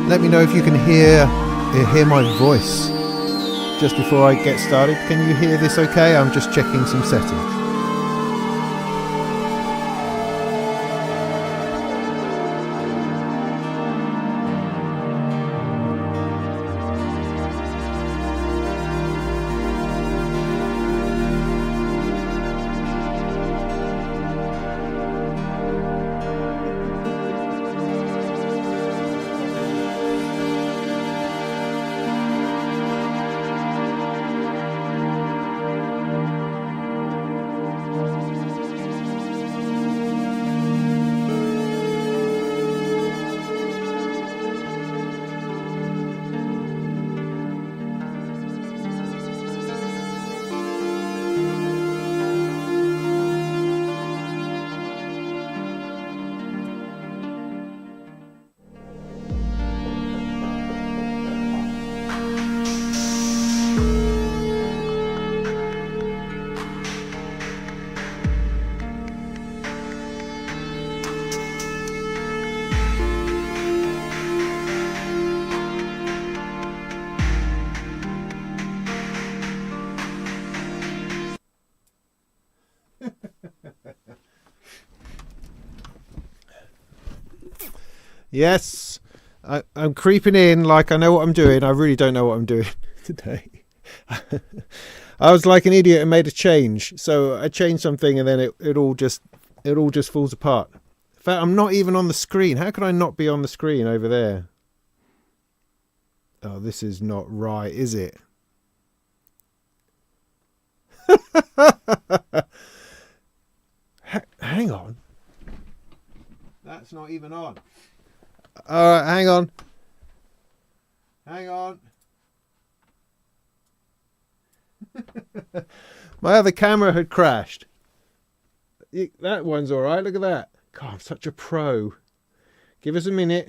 Let me know if you can hear my voice just before I get started. Can you hear this okay? I'm just checking some settings. Yes, I'm creeping in like I know what I'm doing. I really don't know what I'm doing today. I was like an idiot and made a change. So I changed something and then it all just falls apart. In fact, I'm not even on the screen. How can I not be on the screen over there? Oh, this is not right, is it? Hang on. That's not even on. All right, hang on. Hang on. My other camera had crashed. That one's all right. Look at that. God, I'm such a pro. Give us a minute.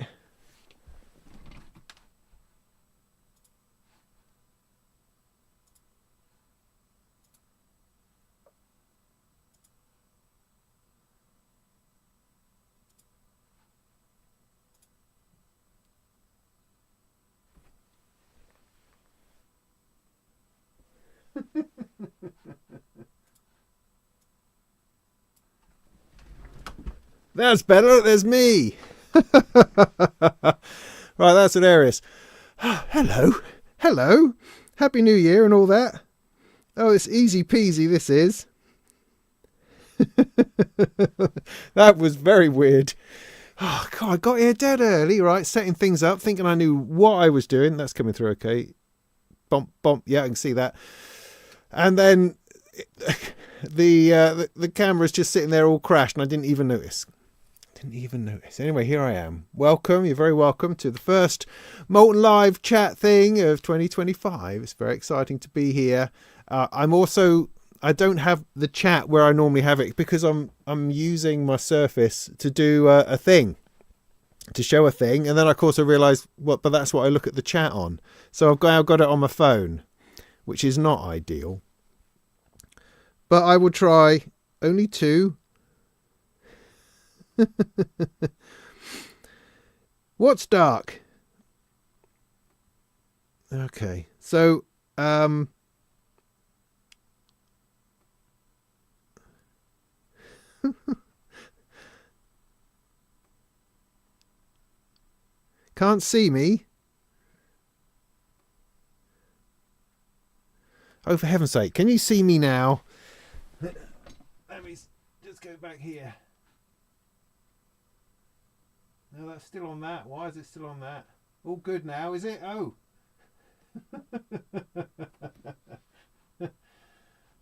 That's better. There's me. Right, that's hilarious. Hello. Hello. Happy New Year and all that. Oh, it's easy peasy, this is. That was very weird. Oh, God, I got here dead early, right? Setting things up, thinking I knew what I was doing. That's coming through okay. Bump, bump. Yeah, I can see that. And then the camera's just sitting there all crashed and I didn't even notice. Anyway, here I am. Welcome. You're very welcome to the first Molten Live chat thing of 2025. It's very exciting to be here. I don't have the chat where I normally have it because I'm using my Surface to do a thing, to show a thing. And then of course I realised, but that's what I look at the chat on. So I've got it on my phone, which is not ideal. But I will try. Only two. What's dark? Okay, so can't see me. Oh, for heaven's sake, can you see me now? Let me just go back here. No, that's still on that. Why is it still on that? All good now, is it? Oh.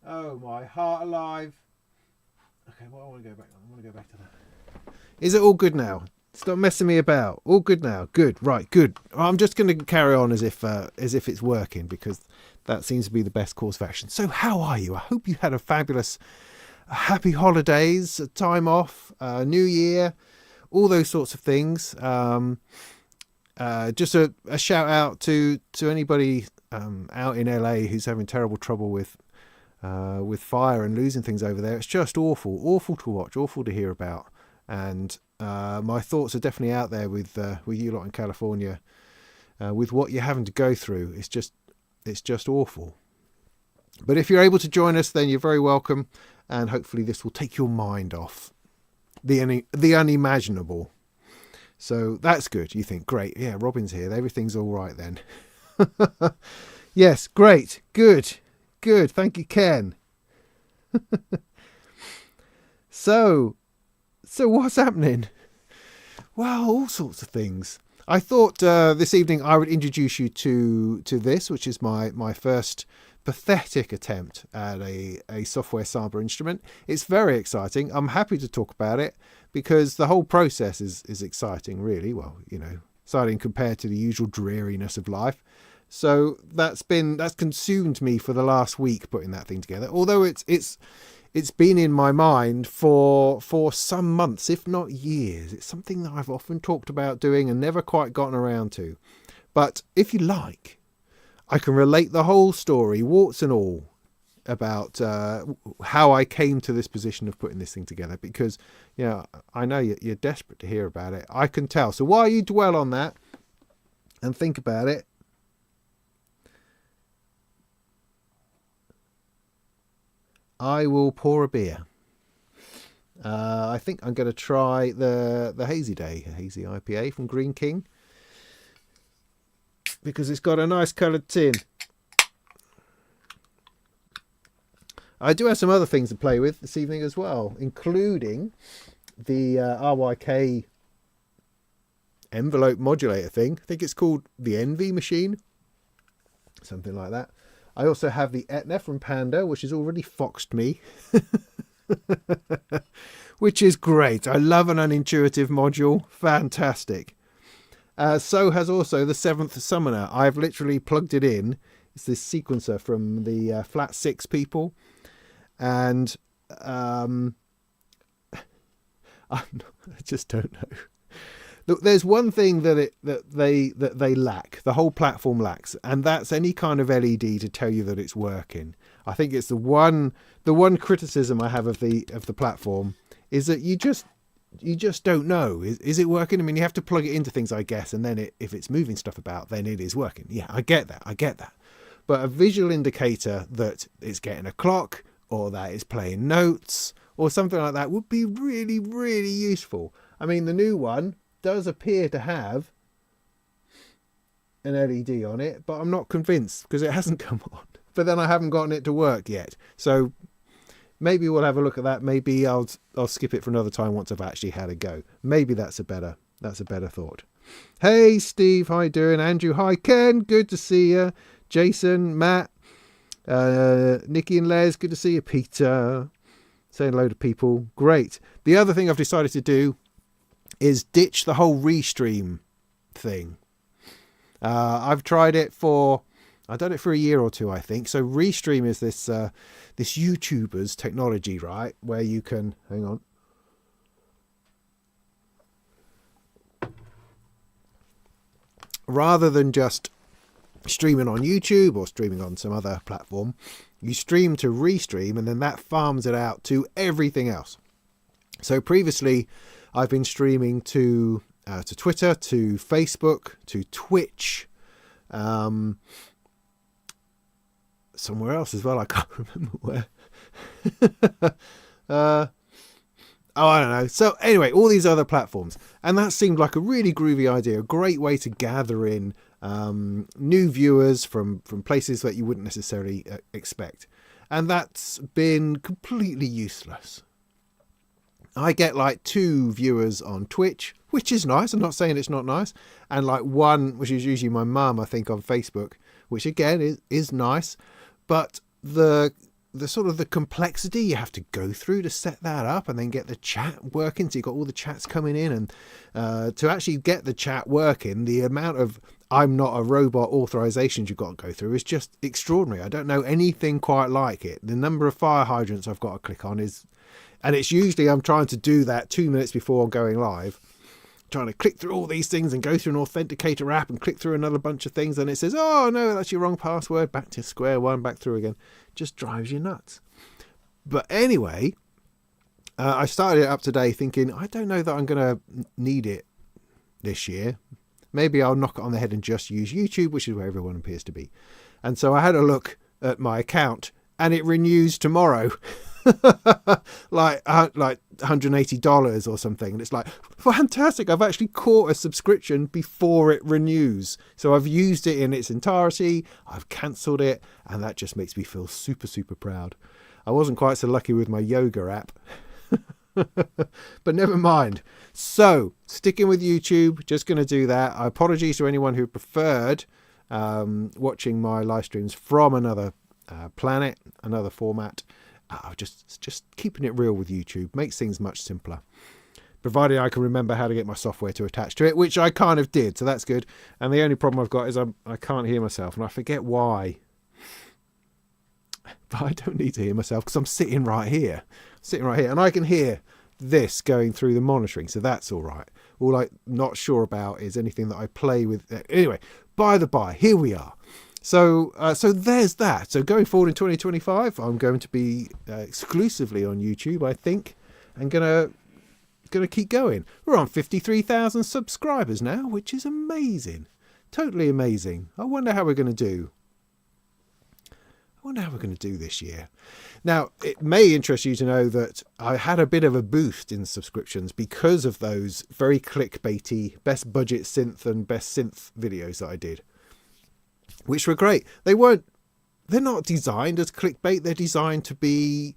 Oh, my heart alive. Okay, well, I want to go back. I want to go back to that. Is it all good now? Stop messing me about. All good now. Good. Right. Good. I'm just going to carry on as if it's working because that seems to be the best course of action. So, how are you? I hope you had a fabulous, happy holidays, time off, New Year. All those sorts of things. Just a shout out to anybody out in LA who's having terrible trouble with fire and losing things over there. It's just awful to watch, awful to hear about. And my thoughts are definitely out there with you lot in California with what you're having to go through. It's just awful. But if you're able to join us, then you're very welcome, and hopefully this will take your mind off the unimaginable. So that's good. You think, great, yeah, Robin's here, everything's all right then. Yes, great, good. Thank you, Ken. So what's happening? Well, all sorts of things. I thought this evening I would introduce you to this, which is my first pathetic attempt at a software sampler instrument. It's very exciting. I'm happy to talk about it because the whole process is exciting, really. Well, exciting compared to the usual dreariness of life. So that's consumed me for the last week putting that thing together. Although it's been in my mind for some months, if not years. It's something that I've often talked about doing and never quite gotten around to. But if you like, I can relate the whole story, warts and all, about how I came to this position of putting this thing together. Because, I know you're desperate to hear about it. I can tell. So while you dwell on that and think about it, I will pour a beer. I think I'm going to try the Hazy Day, a hazy IPA from Green King, because it's got a nice coloured tin. I do have some other things to play with this evening as well, including the RYK envelope modulator thing. I think it's called the Envy machine, something like that. I also have the Etna from Panda, which has already foxed me, which is great. I love an unintuitive module. Fantastic. So has also the 7th Summoner. I've literally plugged it in. It's this sequencer from the Flat 6 people. And I just don't know. Look, there's one thing that they lack, the whole platform lacks, and that's any kind of LED to tell you that it's working. I think it's the one criticism I have of the platform is that you just don't know. Is it working? I mean, you have to plug it into things, I guess, and then if it's moving stuff about, then it is working. Yeah, I get that. But a visual indicator that it's getting a clock or that it's playing notes or something like that would be really, really useful. I mean, the new one does appear to have an LED on it, but I'm not convinced because it hasn't come on. But then I haven't gotten it to work yet. So maybe we'll have a look at that. Maybe I'll skip it for another time once I've actually had a go. Maybe that's a better thought. Hey Steve, how you doing? Andrew, hi. Ken, good to see you. Jason, Matt, Nikki and Les, good to see you. Peter, saying hello to people. Great. The other thing I've decided to do is ditch the whole Restream thing. I've tried it I've done it for a year or two, I think. So Restream is this YouTuber's technology, right? Where you can, hang on. Rather than just streaming on YouTube or streaming on some other platform, you stream to Restream and then that farms it out to everything else. So previously I've been streaming to Twitter, to Facebook, to Twitch, somewhere else as well. I can't remember where. I don't know. So anyway, all these other platforms, and that seemed like a really groovy idea, a great way to gather in new viewers from places that you wouldn't necessarily expect. And that's been completely useless. I get like 2 viewers on Twitch, which is nice. I'm not saying it's not nice. And like 1, which is usually my mum, I think, on Facebook, which again is nice. But the sort of the complexity you have to go through to set that up and then get the chat working. So you've got all the chats coming in, and to actually get the chat working, the amount of I'm not a robot authorizations you've got to go through is just extraordinary. I don't know anything quite like it. The number of fire hydrants I've got to click on and it's usually I'm trying to do that 2 minutes before going live, trying to click through all these things and go through an authenticator app and click through another bunch of things, and it says, oh no, that's your wrong password, back to square one, back through again. Just drives you nuts. But anyway, I started it up today thinking, I don't know that I'm going to need it this year. maybe I'll knock it on the head and just use YouTube, which is where everyone appears to be. And so I had a look at my account, and it renews tomorrow. like $180 or something, and it's like, fantastic, I've actually caught a subscription before it renews. So I've used it in its entirety, I've cancelled it, and that just makes me feel super proud. I wasn't quite so lucky with my yoga app. But never mind. So sticking with YouTube, just going to do that. Apologies to anyone who preferred watching my live streams from another planet, another format. Just keeping it real with YouTube makes things much simpler, provided I can remember how to get my software to attach to it, which I kind of did, so that's good. And the only problem I've got is I can't hear myself, and I forget why. But I don't need to hear myself because I'm sitting right here, and I can hear this going through the monitoring, so that's all right. All I'm not sure about is anything that I play with. Anyway, by the by, here we are. So there's that. So going forward in 2025, I'm going to be exclusively on YouTube, I think, and gonna keep going. We're on 53,000 subscribers now, which is amazing, totally amazing. I wonder how we're going to do. This year. Now, it may interest you to know that I had a bit of a boost in subscriptions because of those very clickbaity best budget synth and best synth videos that I did, which were great. They're not designed as clickbait. They're designed to be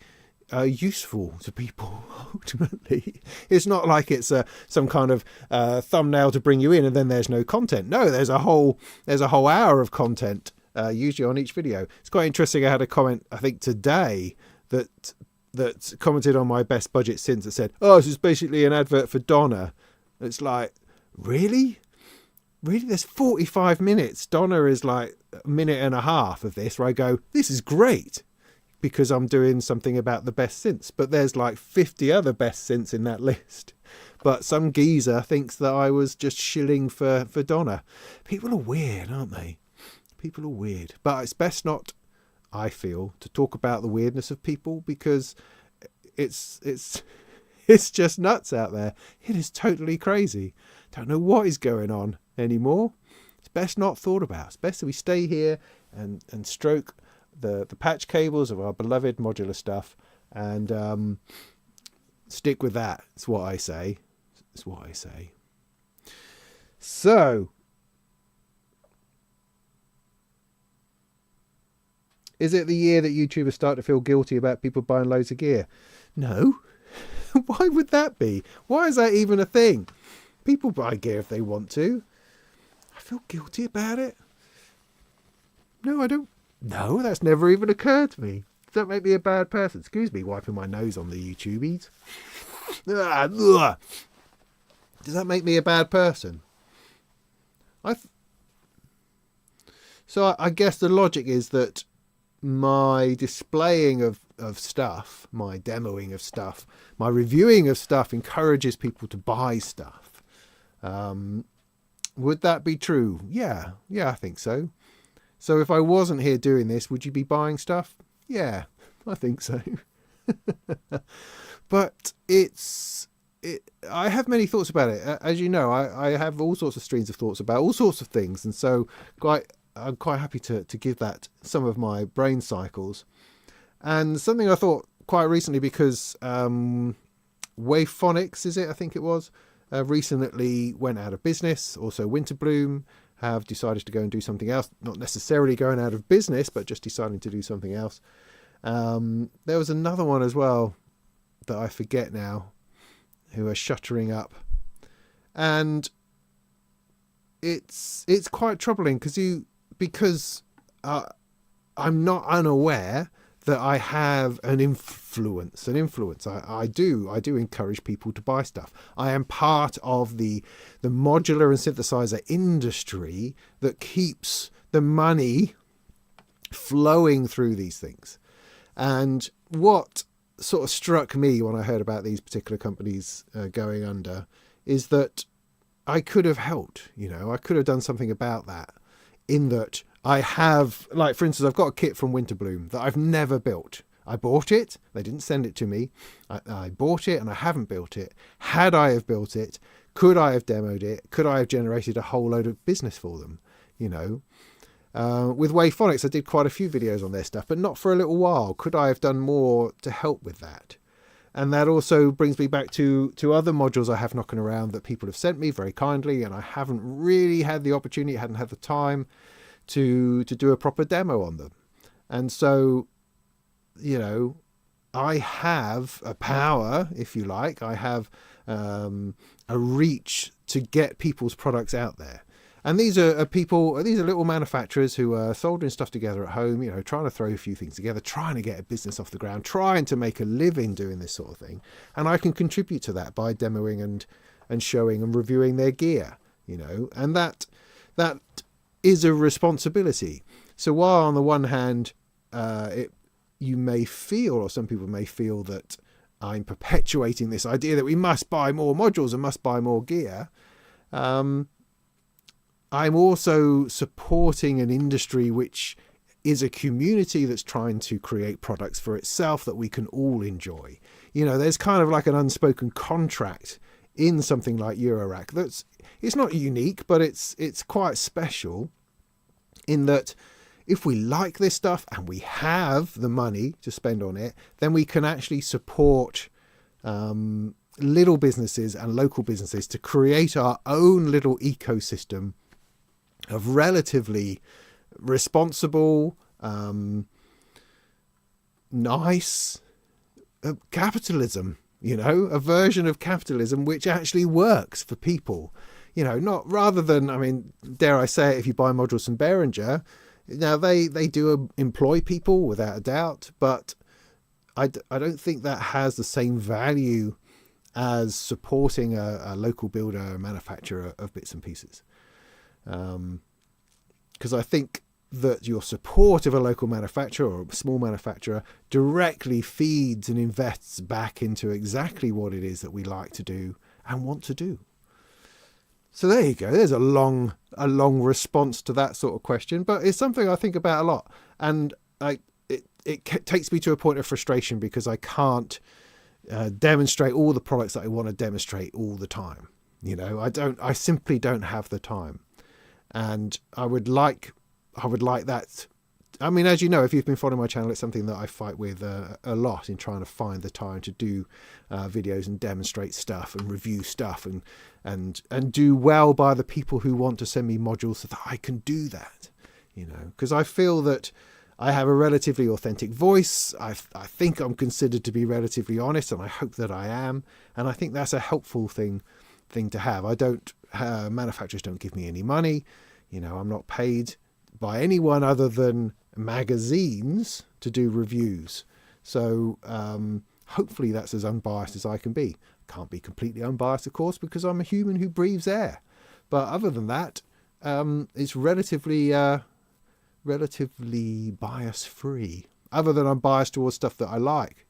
useful to people. Ultimately, it's not like it's some kind of thumbnail to bring you in and then there's no content. No, there's a whole hour of content usually on each video. It's quite interesting. I had a comment, I think today, that commented on my best budget synths that said, "Oh, this is basically an advert for Donna." It's like, really? There's 45 minutes. Donna is like a minute and a half of this where I go, this is great, because I'm doing something about the best synths. But there's like 50 other best synths in that list. But some geezer thinks that I was just shilling for Donna. People are weird, aren't they? People are weird. But it's best not, I feel, to talk about the weirdness of people, because it's just nuts out there. It is totally crazy. Don't know what is going on anymore. It's best not thought about. It's best that we stay here and stroke the patch cables of our beloved modular stuff and stick with that. It's what I say. So, is it the year that YouTubers start to feel guilty about people buying loads of gear? No. Why would that be? Why is that even a thing? People buy gear if they want to. I feel guilty about it. No, I don't. No, that's never even occurred to me. Does that make me a bad person? Excuse me, wiping my nose on the YouTubies. Does that make me a bad person? So I guess the logic is that my displaying of stuff, my demoing of stuff, my reviewing of stuff encourages people to buy stuff. Would that be true? Yeah, I think so. So if I wasn't here doing this, would you be buying stuff? Yeah, I think so. But I have many thoughts about it. As you know, I have all sorts of streams of thoughts about all sorts of things, and so I'm quite happy to give that some of my brain cycles. And something I thought quite recently, because Wavephonics, is it? I think it was, recently went out of business. Also Winterbloom have decided to go and do something else. Not necessarily going out of business, but just deciding to do something else. There was another one as well that I forget now, who are shuttering up. And it's quite troubling because I'm not unaware that I have an influence. I do encourage people to buy stuff. I am part of the modular and synthesizer industry that keeps the money flowing through these things. And what sort of struck me when I heard about these particular companies going under is that I could have helped. I could have done something about that, in that I have, like, for instance, I've got a kit from Winterbloom that I've never built. I bought it. They didn't send it to me. I bought it and I haven't built it. Had I have built it, Could I have demoed it? Could I have generated a whole load of business for them? You know, with Wavephonics, I did quite a few videos on their stuff, but not for a little while. Could I have done more to help with that? And that also brings me back to other modules I have knocking around that people have sent me very kindly, and I haven't really had the opportunity, hadn't had the time to do a proper demo on them. And so, you know, I have a power, if you like. I have a reach to get people's products out there. And these are people, these are little manufacturers who are soldering stuff together at home, you know, trying to throw a few things together, trying to get a business off the ground, trying to make a living doing this sort of thing. And I can contribute to that by demoing and showing and reviewing their gear, you know, and that is a responsibility. So while on the one hand, you may feel, or some people may feel, that I'm perpetuating this idea that we must buy more modules and must buy more gear, I'm also supporting an industry which is a community that's trying to create products for itself that we can all enjoy. You know, there's kind of like an unspoken contract in something like Eurorack it's not unique, but it's quite special in that if we like this stuff and we have the money to spend on it, then we can actually support little businesses and local businesses to create our own little ecosystem of relatively responsible, nice capitalism, you know, a version of capitalism which actually works for people, you know, not rather than, I mean, dare I say it, if you buy modules from Behringer, now they do employ people without a doubt, but I don't think that has the same value as supporting a local builder, a manufacturer of bits and pieces. Because I think that your support of a local manufacturer or a small manufacturer directly feeds and invests back into exactly what it is that we like to do and want to do. So there you go. There's a long response to that sort of question, but it's something I think about a lot. And it takes me to a point of frustration because I can't demonstrate all the products that I want to demonstrate all the time. You know, I simply don't have the time. And I would like that. I mean, as you know, if you've been following my channel, it's something that I fight with a lot in trying to find the time to do videos and demonstrate stuff and review stuff and do well by the people who want to send me modules so that I can do that, you know, because I feel that I have a relatively authentic voice. I think I'm considered to be relatively honest, and I hope that I am. And I think that's a helpful thing to have. Manufacturers don't give me any money. You know, I'm not paid by anyone other than magazines to do reviews. So hopefully that's as unbiased as I can be. Can't be completely unbiased, of course, because I'm a human who breathes air. But other than that, it's relatively bias free. Other than I'm biased towards stuff that I like,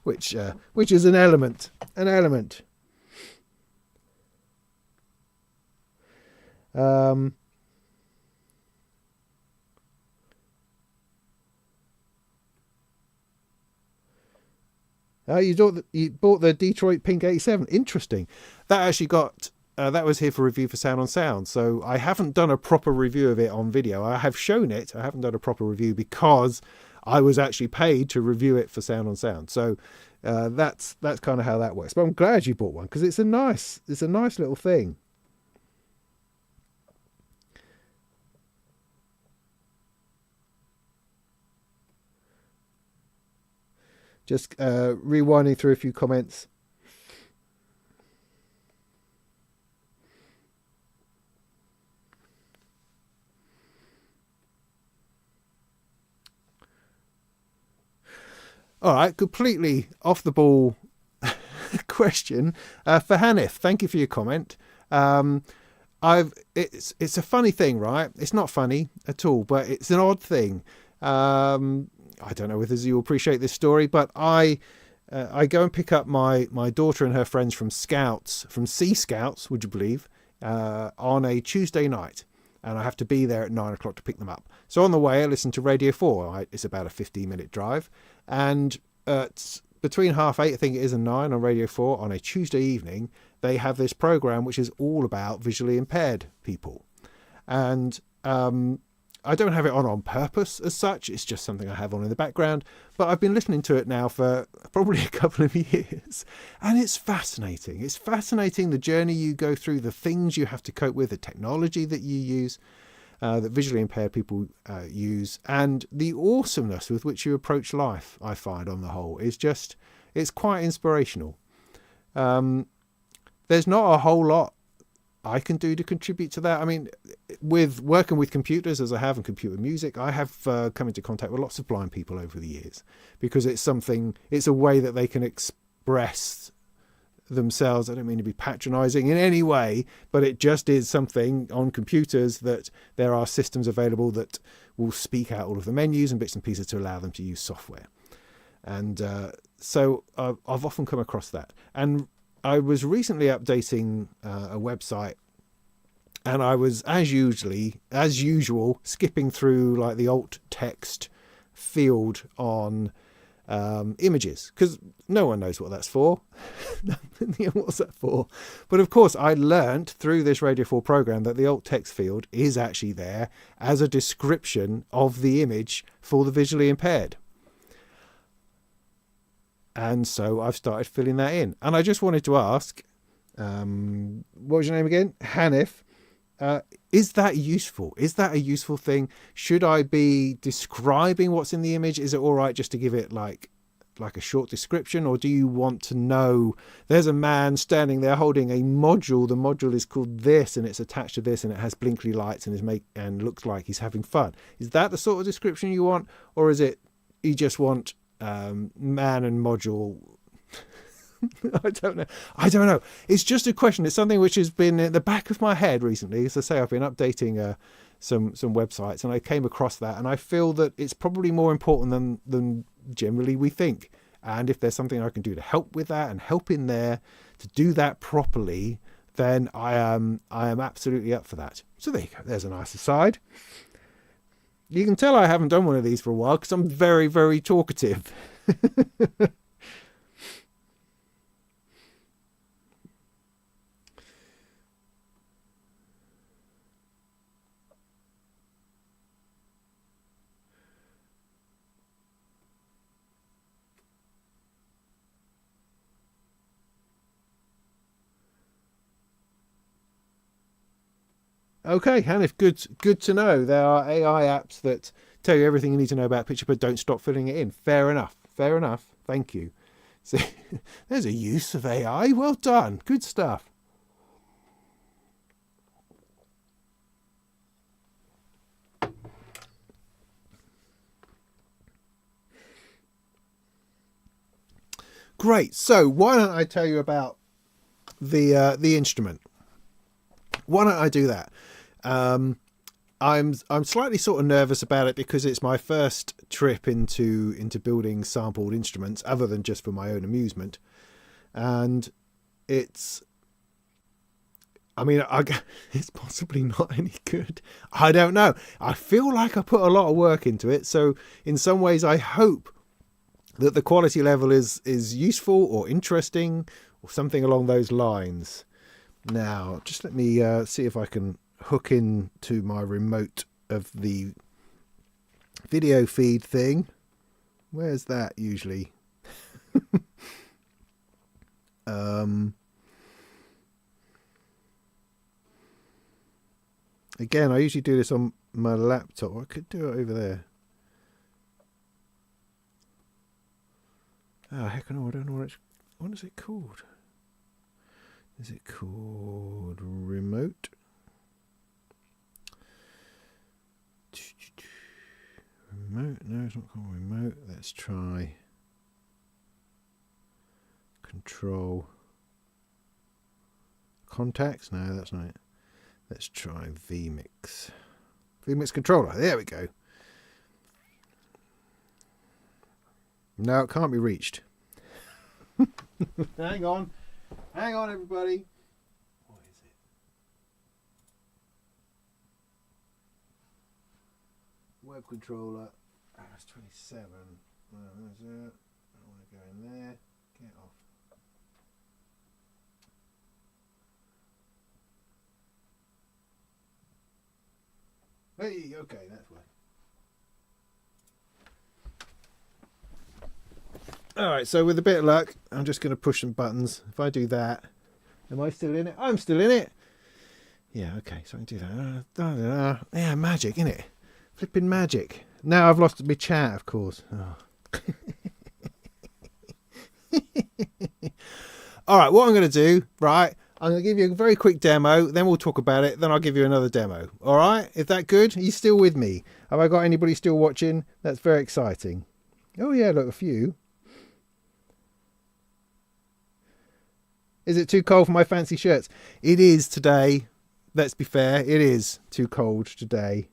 which is an element. You bought the Detroit Pink 87. Interesting. That actually got that was here for review for Sound on Sound. So I haven't done a proper review of it on video. I have shown it. I haven't done a proper review because I was actually paid to review it for Sound on Sound. So that's kind of how that works. But I'm glad you bought one because it's a nice little thing. Just rewinding through a few comments. All right, completely off the ball question for Hanif. Thank you for your comment. It's a funny thing, right? It's not funny at all, but it's an odd thing. I don't know whether you appreciate this story, but I go and pick up my daughter and her friends from Sea Scouts, would you believe, on a Tuesday night. And I have to be there at 9 o'clock to pick them up. So on the way, I listen to Radio 4. It's about a 15-minute drive. And at between 8:30, I think it is, and 9 on Radio 4 on a Tuesday evening, they have this program which is all about visually impaired people. And I don't have it on purpose as such. It's just something I have on in the background. But I've been listening to it now for probably a couple of years. And it's fascinating. It's fascinating, the journey you go through, the things you have to cope with, the technology that you use, that visually impaired people use, and the awesomeness with which you approach life, I find, on the whole, is just, it's quite inspirational. There's not a whole lot I can do to contribute to that. I mean, with working with computers as I have, and computer music, I have come into contact with lots of blind people over the years, because it's a way that they can express themselves. I don't mean to be patronizing in any way, but it just is something on computers that there are systems available that will speak out all of the menus and bits and pieces to allow them to use software. And so I've often come across that. And I was recently updating a website, and I was, as usual, skipping through like the alt text field on images, because no one knows what that's for. What's that for? But of course, I learnt through this Radio 4 program that the alt text field is actually there as a description of the image for the visually impaired. And so I've started filling that in. And I just wanted to ask, what was your name again? Hanif. Is that useful? Is that a useful thing? Should I be describing what's in the image? Is it all right just to give it like a short description? Or do you want to know there's a man standing there holding a module? The module is called this, and it's attached to this, and it has blinkly lights and looks like he's having fun. Is that the sort of description you want? Or is it you just want man and module? I don't know. It's just a question. It's something which has been in the back of my head recently. As I say, I've been updating some websites, and I came across that, and I feel that it's probably more important than generally we think. And if there's something I can do to help with that and help in there to do that properly, then I am absolutely up for that. So there you go. There's a nice aside. You can tell I haven't done one of these for a while because I'm very, very talkative. Okay, Hanif, good to know. There are AI apps that tell you everything you need to know about a picture, but don't stop filling it in. Fair enough. Thank you. So there's a use of AI. Well done. Good stuff. Great. So why don't I tell you about the instrument? Why don't I do that? I'm slightly sort of nervous about it because it's my first trip into building sampled instruments, other than just for my own amusement, and it's possibly not any good. I don't know. I feel like I put a lot of work into it, so in some ways I hope that the quality level is useful or interesting or something along those lines. Now, just let me see if I can hook into my remote of the video feed thing. Where's that usually? Again, I usually do this on my laptop. I could do it over there. Oh, heck no, I don't know what is it called? Is it called remote? Remote? No, it's not called remote. Let's try control contacts. No, that's not it. Let's try vMix. vMix controller. There we go. No, it can't be reached. Hang on, everybody. What is it? Web controller. That's 27. There's that. I want to Go in there. Get off. Hey, okay, that's right. Alright, so with a bit of luck, I'm just going to push some buttons. If I do that, am I still in it? I'm still in it. Yeah, okay, so I can do that. Yeah, magic, innit? Flipping magic. Now I've lost my chat, of course. Oh. Alright, what I'm going to do, right, I'm going to give you a very quick demo, then we'll talk about it, then I'll give you another demo. Alright, is that good? Are you still with me? Have I got anybody still watching? That's very exciting. Oh yeah, look, a few. Is it too cold for my fancy shirts? It is today. Let's be fair. It is too cold today.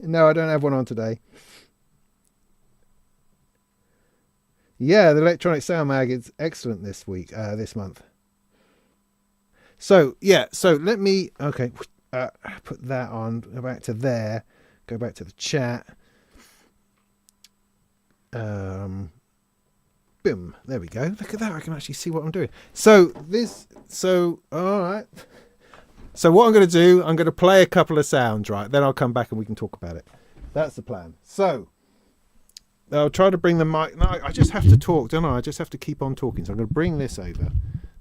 No, I don't have one on today. Yeah, the Electronic Sound Mag is excellent this week, this month. So, yeah, so let me, okay, put that on, go back to there, go back to the chat. Boom, there we go. Look at that, I can actually see what I'm doing. So, all right. So what I'm going to do, I'm going to play a couple of sounds, right? Then I'll come back and we can talk about it. That's the plan. So, I'll try to bring the mic. No, I just have to talk, don't I? I just have to keep on talking. So I'm going to bring this over.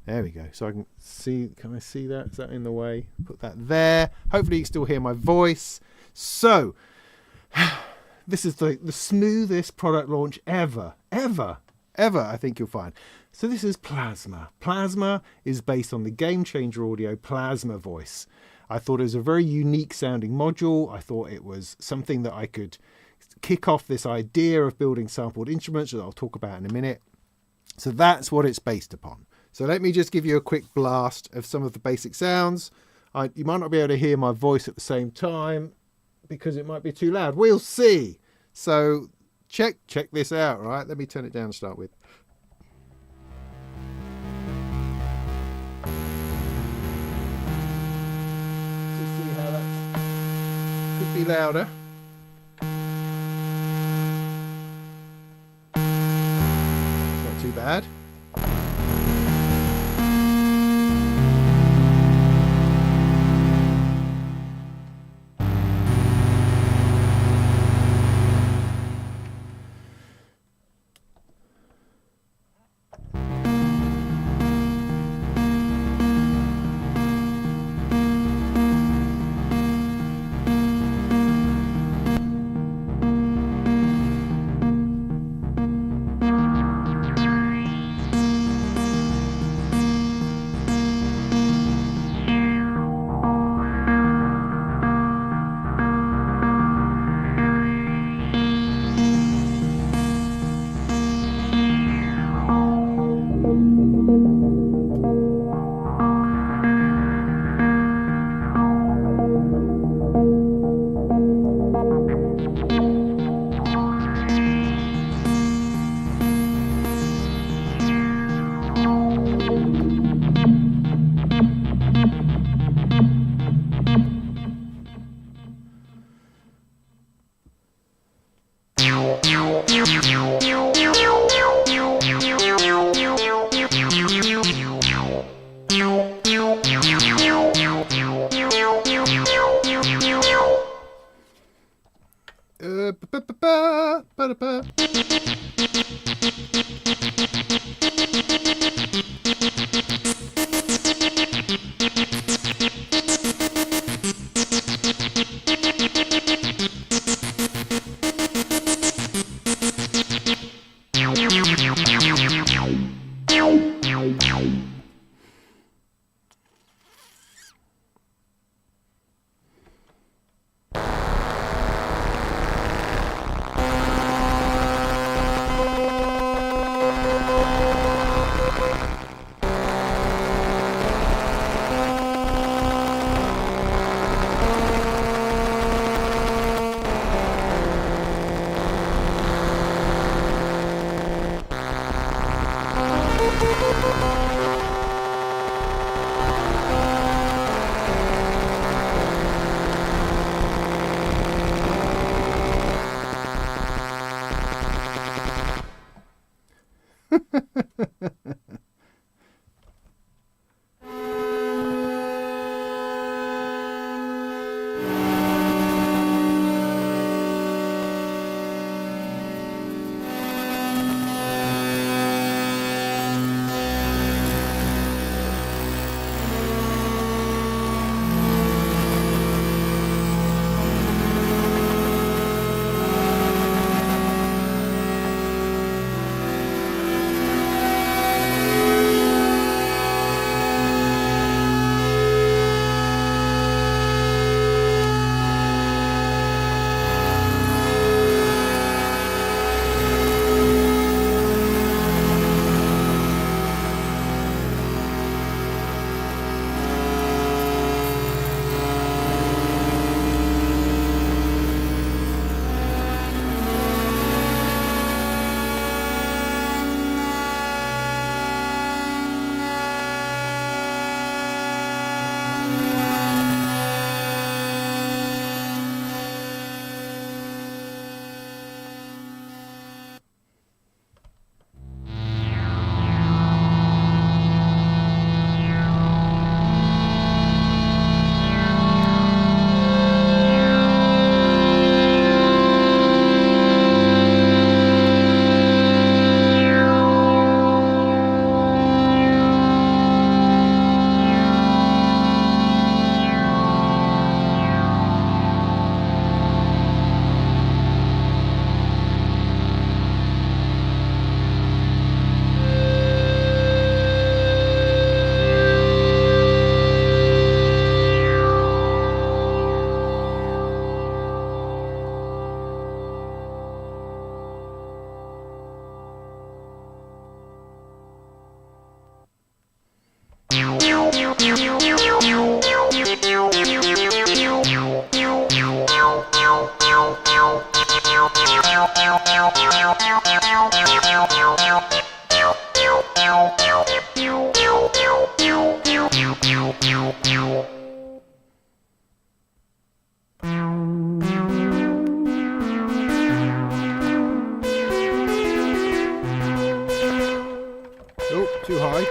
There we go. So I can see, can I see that? Is that in the way? Put that there. Hopefully you can still hear my voice. So, this is the smoothest product launch ever, I think you'll find. So this is Plasma. Plasma is based on the Game Changer Audio Plasma Voice. I thought it was a very unique sounding module. I thought it was something that I could kick off this idea of building sampled instruments that I'll talk about in a minute. So that's what it's based upon. So let me just give you a quick blast of some of the basic sounds. You might not be able to hear my voice at the same time because it might be too loud. We'll see. So check this out, right? Let me turn it down to start with. Just see how that could be louder. Not too bad. Oh, too high.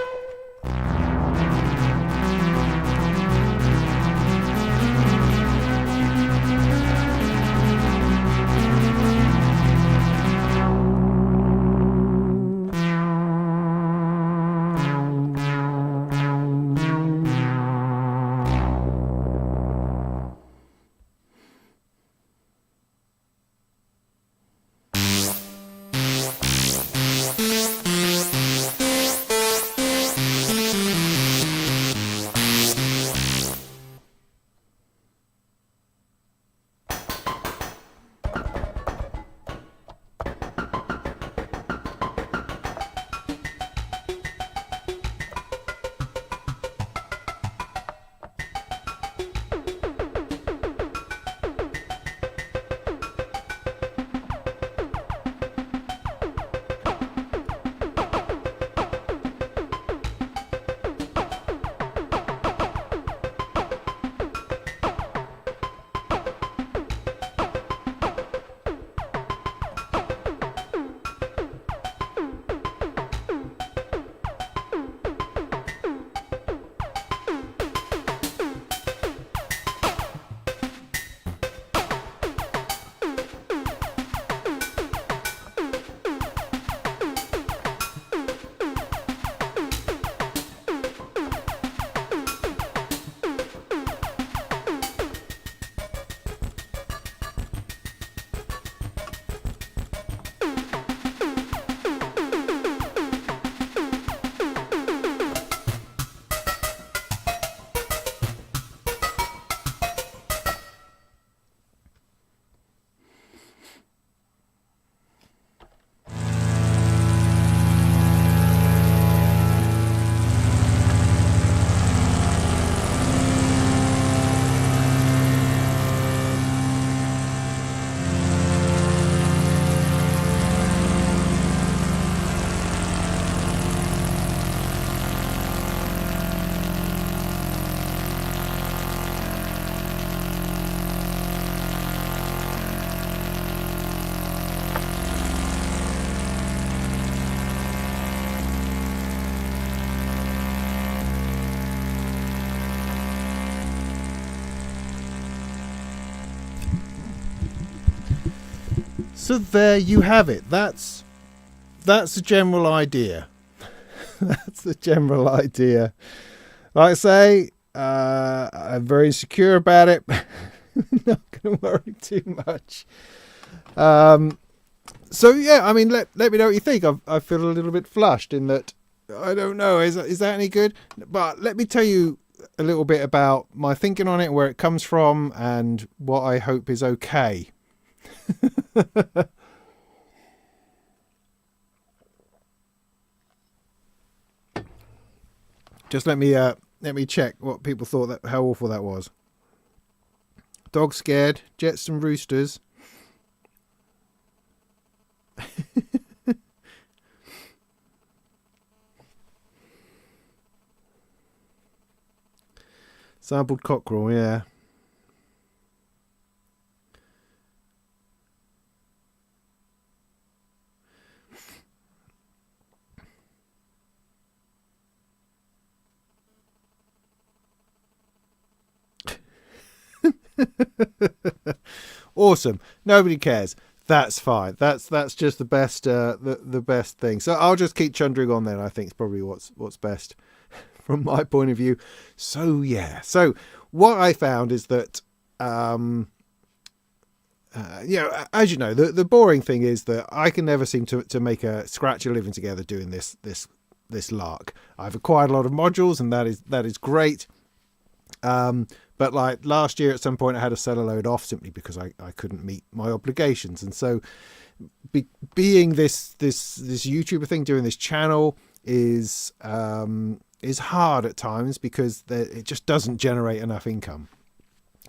So there you have it. That's the general idea. That's the general idea. Like I say, I'm very secure about it. Not going to worry too much. So yeah, I mean, let me know what you think. I feel a little bit flushed in that. I don't know. Is that any good? But let me tell you a little bit about my thinking on it, where it comes from, and what I hope is okay. Just let me check what people thought, that how awful that was. Dog scared, jets and roosters. Sampled cockerel, yeah. Awesome. Nobody cares. That's fine. That's just the best the best thing. So I'll just keep chundering on then. I think it's probably what's best from my point of view. So yeah. So what I found is that as you know, the boring thing is that I can never seem to make a scratch a living together doing this lark. I've acquired a lot of modules, and that is great. But like last year at some point I had to sell a load off simply because I couldn't meet my obligations. And so being this YouTuber thing, doing this channel is is hard at times because it just doesn't generate enough income.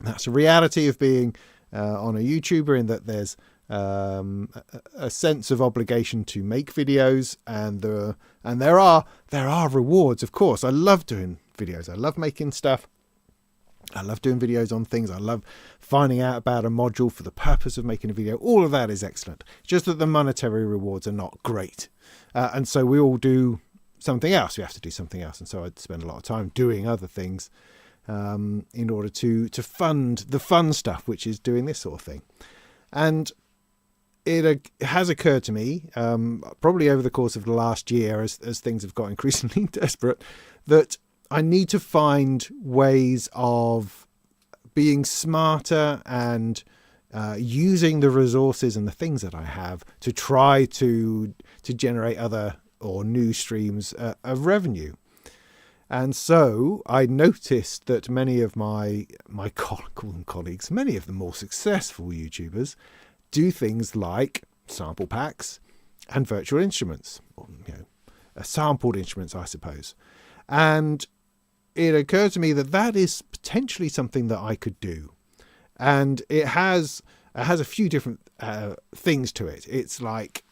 That's the reality of being on a YouTuber, in that there's a sense of obligation to make videos, and there are rewards, of course. I love doing videos. I love making stuff. I love doing videos on things. I love finding out about a module for the purpose of making a video. All of that is excellent. Just that the monetary rewards are not great. And so we all do something else. We have to do something else. And so I'd spend a lot of time doing other things in order to fund the fun stuff, which is doing this sort of thing. And it has occurred to me, probably over the course of the last year, as things have got increasingly desperate, that I need to find ways of being smarter and using the resources and the things that I have to try to generate other or new streams of revenue. And so I noticed that many of my colleagues, many of the more successful YouTubers, do things like sample packs and virtual instruments, or, sampled instruments, I suppose. And it occurred to me that is potentially something that I could do. And it has a few different things to it. It's like,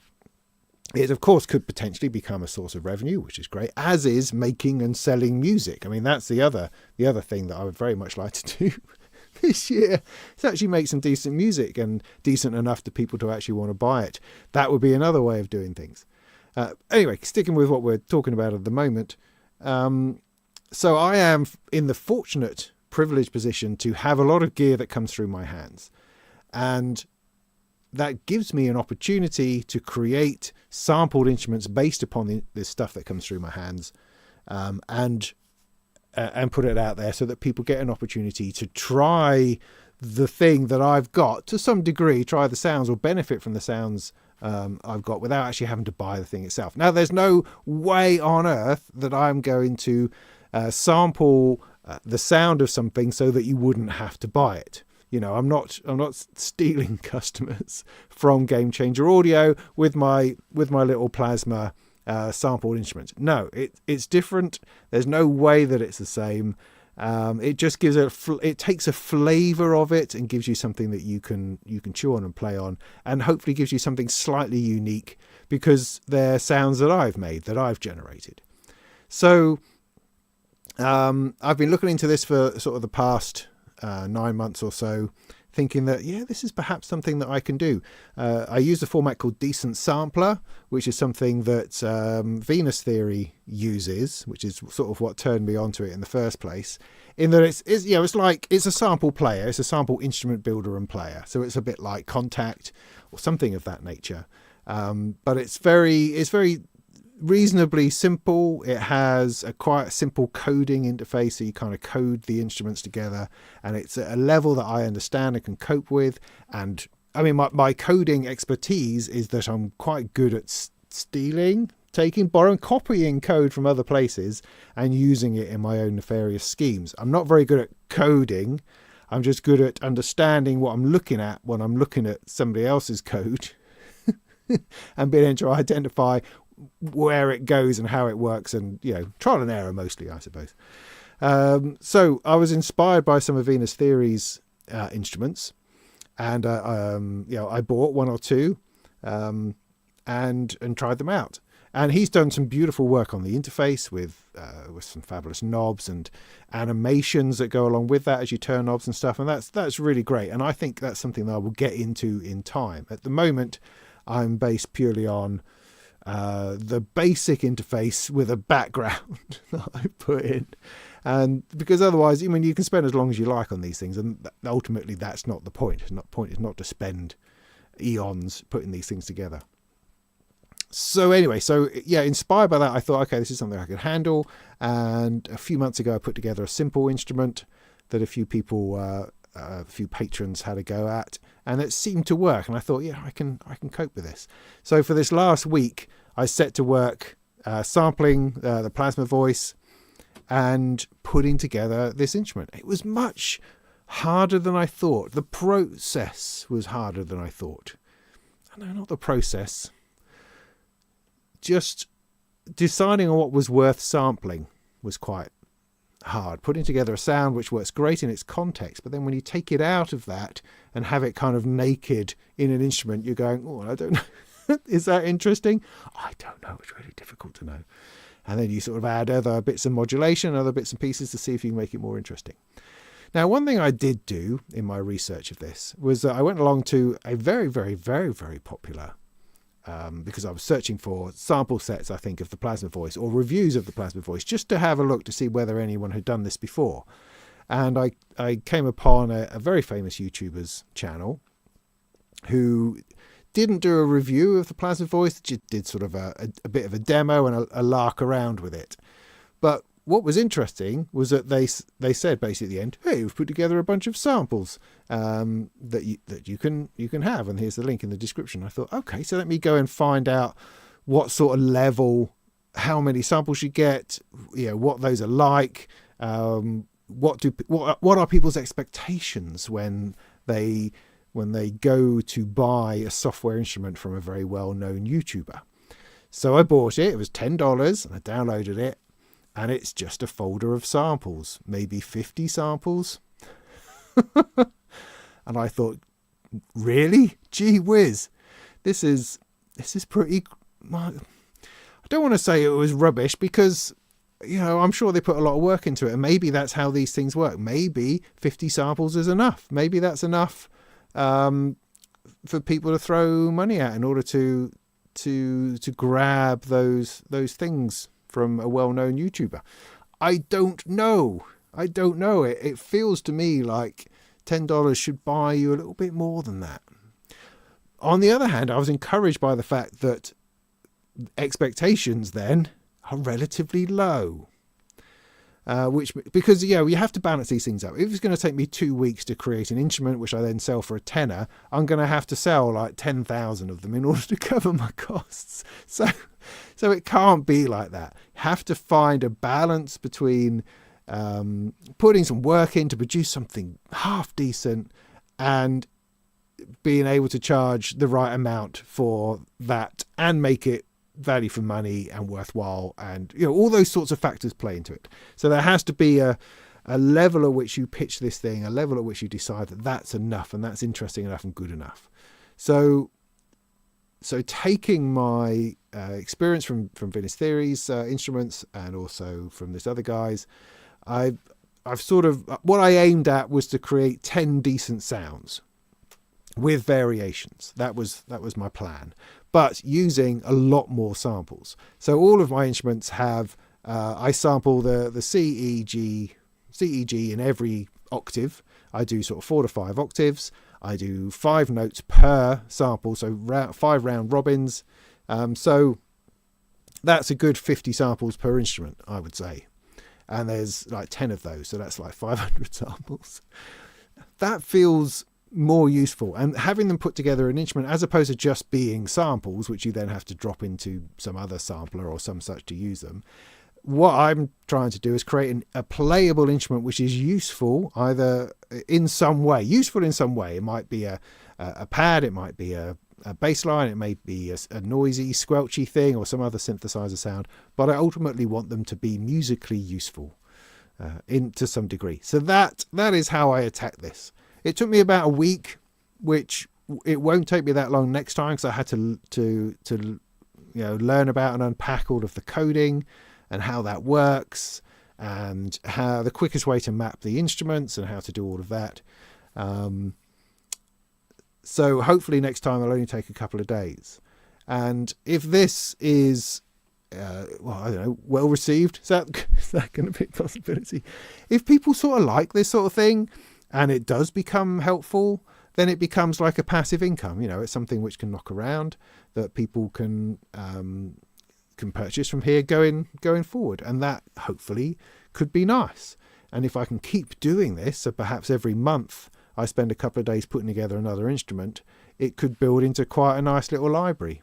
it of course could potentially become a source of revenue, which is great, as is making and selling music. I mean, that's the other thing that I would very much like to do this year, is actually make some decent music, and decent enough to people to actually want to buy it. That would be another way of doing things. Anyway, sticking with what we're talking about at the moment. So I am in the fortunate, privileged position to have a lot of gear that comes through my hands. And that gives me an opportunity to create sampled instruments based upon this stuff that comes through my hands, and put it out there so that people get an opportunity to try the thing that I've got to some degree, try the sounds or benefit from the sounds I've got without actually having to buy the thing itself. Now, there's no way on earth that I'm going to sample the sound of something so that you wouldn't have to buy it. I'm not stealing customers from Game Changer Audio with my little plasma sampled instrument. No, it's different. There's no way that it's the same. It just gives it takes a flavor of it and gives you something that you can chew on and play on, and hopefully gives you something slightly unique because they're sounds that I've made, that I've generated. So I've been looking into this for sort of the past 9 months or so, thinking that, this is perhaps something that I can do. I use a format called Decent Sampler, which is something that Venus Theory uses, which is sort of what turned me onto it in the first place. In that it's a sample player, it's a sample instrument builder and player. So it's a bit like Contact or something of that nature. But it's very reasonably simple. It has a quite simple coding interface, so you kind of code the instruments together, and it's at a level that I understand and can cope with. And I mean, my coding expertise is that I'm quite good at stealing, borrowing, copying code from other places and using it in my own nefarious schemes. I'm not very good at coding. I'm just good at understanding what I'm looking at when I'm looking at somebody else's code and being able to identify where it goes and how it works, and trial and error mostly, I suppose. So I was inspired by some of Venus Theory's instruments, and I bought one or two and tried them out. And he's done some beautiful work on the interface with some fabulous knobs and animations that go along with that as you turn knobs and stuff, and that's really great. And I think that's something that I will get into in time. At the moment, I'm based purely on the basic interface with a background that I put in, and because otherwise, you can spend as long as you like on these things, and ultimately that's not the point. The point is not to spend eons putting these things together. So anyway, inspired by that, I thought, okay, this is something I can handle. And a few months ago, I put together a simple instrument that a few patrons had a go at, and it seemed to work. And I thought, I can cope with this. So for this last week, I set to work sampling the plasma voice and putting together this instrument. It was much harder than I thought. The process was harder than I thought. No, not the process. Just deciding on what was worth sampling. was quite hard. Putting together a sound which works great in its context, but then when you take it out of that and have it kind of naked in an instrument, you're going, oh, I don't know. Is that interesting? I don't know. It's really difficult to know. And then you sort of add other bits of modulation, other bits and pieces to see if you can make it more interesting. Now, one thing I did do in my research of this was that I went along to a very, very, very, very popular, because I was searching for sample sets, I think, of the Plasma Voice or reviews of the Plasma Voice, just to have a look to see whether anyone had done this before. And I came upon a very famous YouTuber's channel who didn't do a review of the Plasma Voice, just did sort of a bit of a demo and a lark around with it. But what was interesting was that they said basically at the end, hey, we've put together a bunch of samples that you can have, and here's the link in the description. I thought, okay, so let me go and find out what sort of level, how many samples you get, what those are like, what are people's expectations when they go to buy a software instrument from a very well-known YouTuber. So I bought it. It was $10, and I downloaded it. And it's just a folder of samples, maybe 50 samples. And I thought, really? Gee whiz. This is pretty... I don't want to say it was rubbish because, I'm sure they put a lot of work into it. And maybe that's how these things work. Maybe 50 samples is enough. Maybe that's enough for people to throw money at in order to grab those things from a well-known YouTuber. I don't know. It feels to me like $10 should buy you a little bit more than that. On the other hand, I was encouraged by the fact that expectations then are relatively low. Because you have to balance these things up. If it's going to take me 2 weeks to create an instrument, which I then sell for a tenner, I'm going to have to sell like 10,000 of them in order to cover my costs. So it can't be like that. You have to find a balance between putting some work in to produce something half decent and being able to charge the right amount for that and make it value for money and worthwhile, and all those sorts of factors play into it. So there has to be a level at which you pitch this thing, a level at which you decide that that's enough and that's interesting enough and good enough. So taking my experience from Venus Theory's instruments and also from this other guy's, I've sort of, what I aimed at was to create 10 decent sounds with variations. That was my plan, but using a lot more samples. So all of my instruments have, I sample the C, E, G in every octave. I do sort of 4 to 5 octaves. I do 5 notes per sample, so 5 round robins. So that's a good 50 samples per instrument, I would say. And there's like 10 of those, so that's like 500 samples. That feels more useful, and having them put together an instrument as opposed to just being samples, which you then have to drop into some other sampler or some such to use them. What I'm trying to do is create a playable instrument which is useful either in some way. It might be a pad, it might be a bass line, it may be a noisy, squelchy thing or some other synthesizer sound, but I ultimately want them to be musically useful to some degree. So that is how I attack this. It took me about a week, which it won't take me that long next time because I had to learn about and unpack all of the coding and how that works and how the quickest way to map the instruments and how to do all of that. So hopefully next time I'll only take a couple of days. And if this is, well received, is that going to be a possibility? If people sort of like this sort of thing and it does become helpful, then it becomes like a passive income. It's something which can knock around that people can purchase from here going forward, and that hopefully could be nice. And if I can keep doing this, so perhaps every month I spend a couple of days putting together another instrument, it could build into quite a nice little library.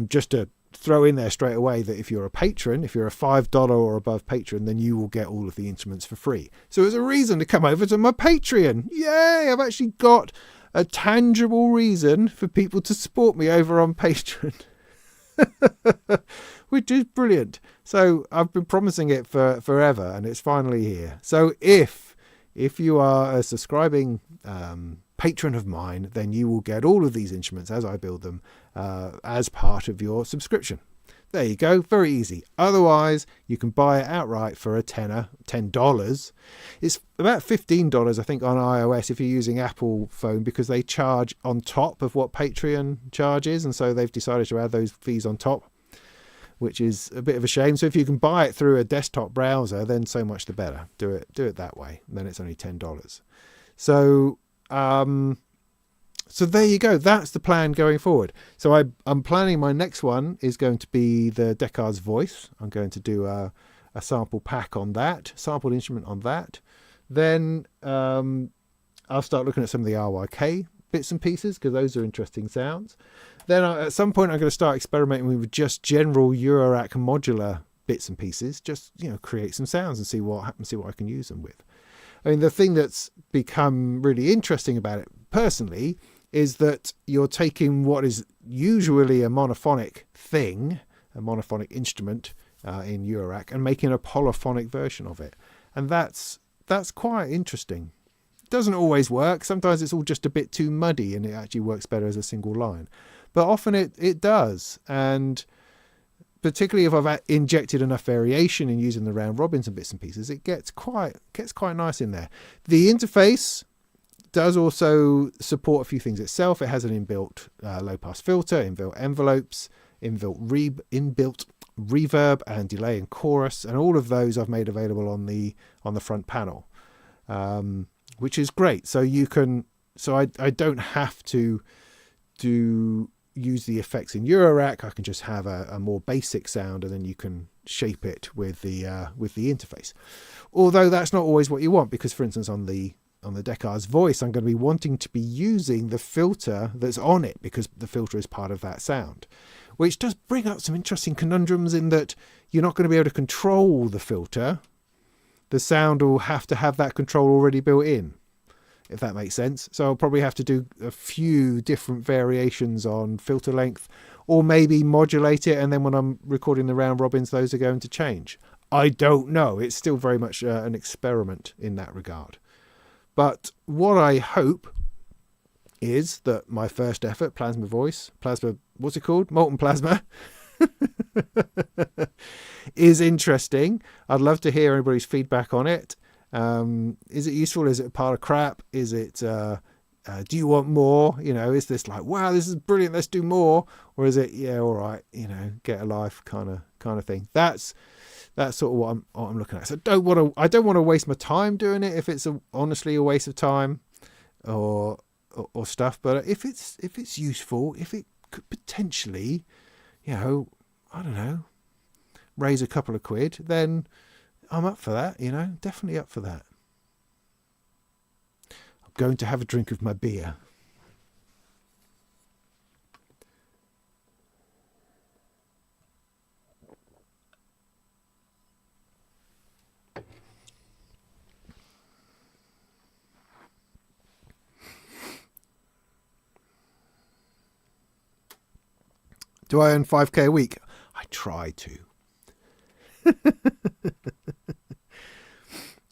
Just to throw in there straight away that if you're a patron, if you're a $5 or above patron, then you will get all of the instruments for free. So there's a reason to come over to my Patreon. Yay! I've actually got a tangible reason for people to support me over on Patreon. which is brilliant. So I've been promising it for forever, and it's finally here. So if you are a subscribing patron of mine, then you will get all of these instruments as I build them as part of your subscription. There you go, very easy. Otherwise, you can buy it outright for a tenner, $10. It's about $15, I think, on iOS if you're using Apple phone, because they charge on top of what Patreon charges, and so they've decided to add those fees on top, which is a bit of a shame. So if you can buy it through a desktop browser, then so much the better. Do it that way. Then it's only $10. So so there you go. That's the plan going forward. So I'm planning my next one is going to be the Deckard's Voice. I'm going to do a sample pack on that, sampled instrument on that. Then I'll start looking at some of the RYK bits and pieces, because those are interesting sounds. Then at some point I'm going to start experimenting with just general Eurorack modular bits and pieces, just create some sounds and see what happens, see what I can use them with. I mean, the thing that's become really interesting about it personally is that you're taking what is usually a monophonic thing, a monophonic instrument in Eurorack, and making a polyphonic version of it. And that's quite interesting. It doesn't always work. Sometimes it's all just a bit too muddy and it actually works better as a single line. But often it does. And particularly if I've injected enough variation in using the round robins and bits and pieces, it gets quite nice in there. The interface does also support a few things itself. It has an inbuilt low-pass filter, inbuilt envelopes, inbuilt reverb and delay and chorus, and all of those I've made available on the front panel, which is great. So I don't have to use the effects in Eurorack. I can just have a more basic sound, and then you can shape it with the interface. Although that's not always what you want, because for instance on the Deckard's Voice, I'm going to be wanting to be using the filter that's on it, because the filter is part of that sound, which does bring up some interesting conundrums in that you're not going to be able to control the filter. The sound will have to have that control already built in, if that makes sense. So I'll probably have to do a few different variations on filter length, or maybe modulate it, and then when I'm recording the round robins, those are going to change. I don't know. It's still very much an experiment in that regard. But what I hope is that my first effort, what's it called? Molten Plasma, is interesting. I'd love to hear everybody's feedback on it. Is it useful? Is it a pile of crap? Is it, do you want more? Is this like, wow, this is brilliant, let's do more? Or is it, yeah, all right, get a life kind of thing? That's sort of what I'm looking at. So I don't want to waste my time doing it if it's honestly a waste of time or stuff. But if it's useful, if it could potentially, I don't know, raise a couple of quid, then I'm up for that. Definitely up for that. I'm going to have a drink of my beer. Do I earn 5k a week? I try to.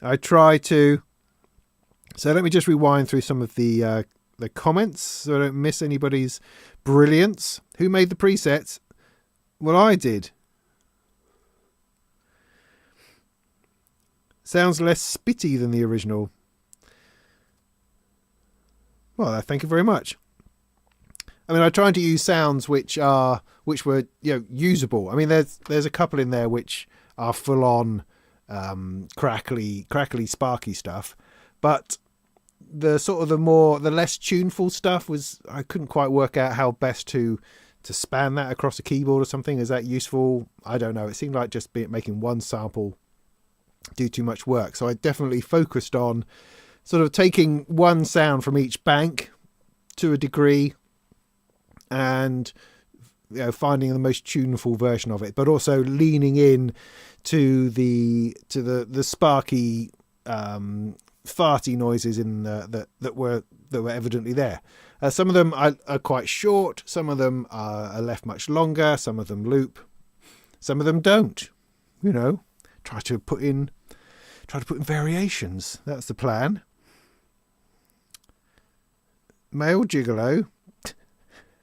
I try to. So let me just rewind through some of the comments so I don't miss anybody's brilliance. Who made the presets? Well, I did. Sounds less spitty than the original. Well, thank you very much. I mean, I tried to use sounds which were usable. I mean, there's a couple in there which are full on crackly, sparky stuff, but the sort of the less tuneful stuff I couldn't quite work out how best to span that across a keyboard or something. Is that useful? I don't know. It seemed like just making one sample do too much work. So I definitely focused on sort of taking one sound from each bank to a degree, and finding the most tuneful version of it, but also leaning in to the sparky, farty noises in that were evidently there. Some of them are quite short. Some of them are left much longer. Some of them loop. Some of them don't. You know, try to put in variations. That's the plan. Male Gigolo.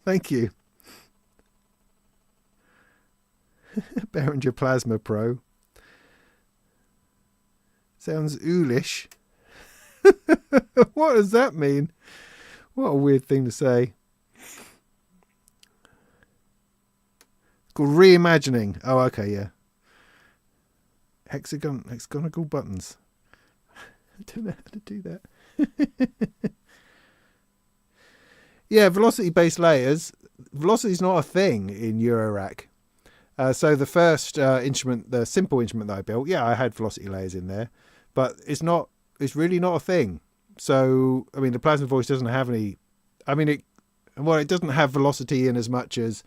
Thank you. Behringer Plasma Pro. Sounds oolish. What does that mean? What a weird thing to say. It's called reimagining. Oh, okay, yeah. Hexagonal buttons. I don't know how to do that. Yeah, velocity-based layers. Velocity is not a thing in Eurorack. So the first instrument, the simple instrument that I built, yeah, I had velocity layers in there, but it's really not a thing. So, I mean, the Plasma Voice doesn't have any, I mean, it doesn't have velocity in as much as,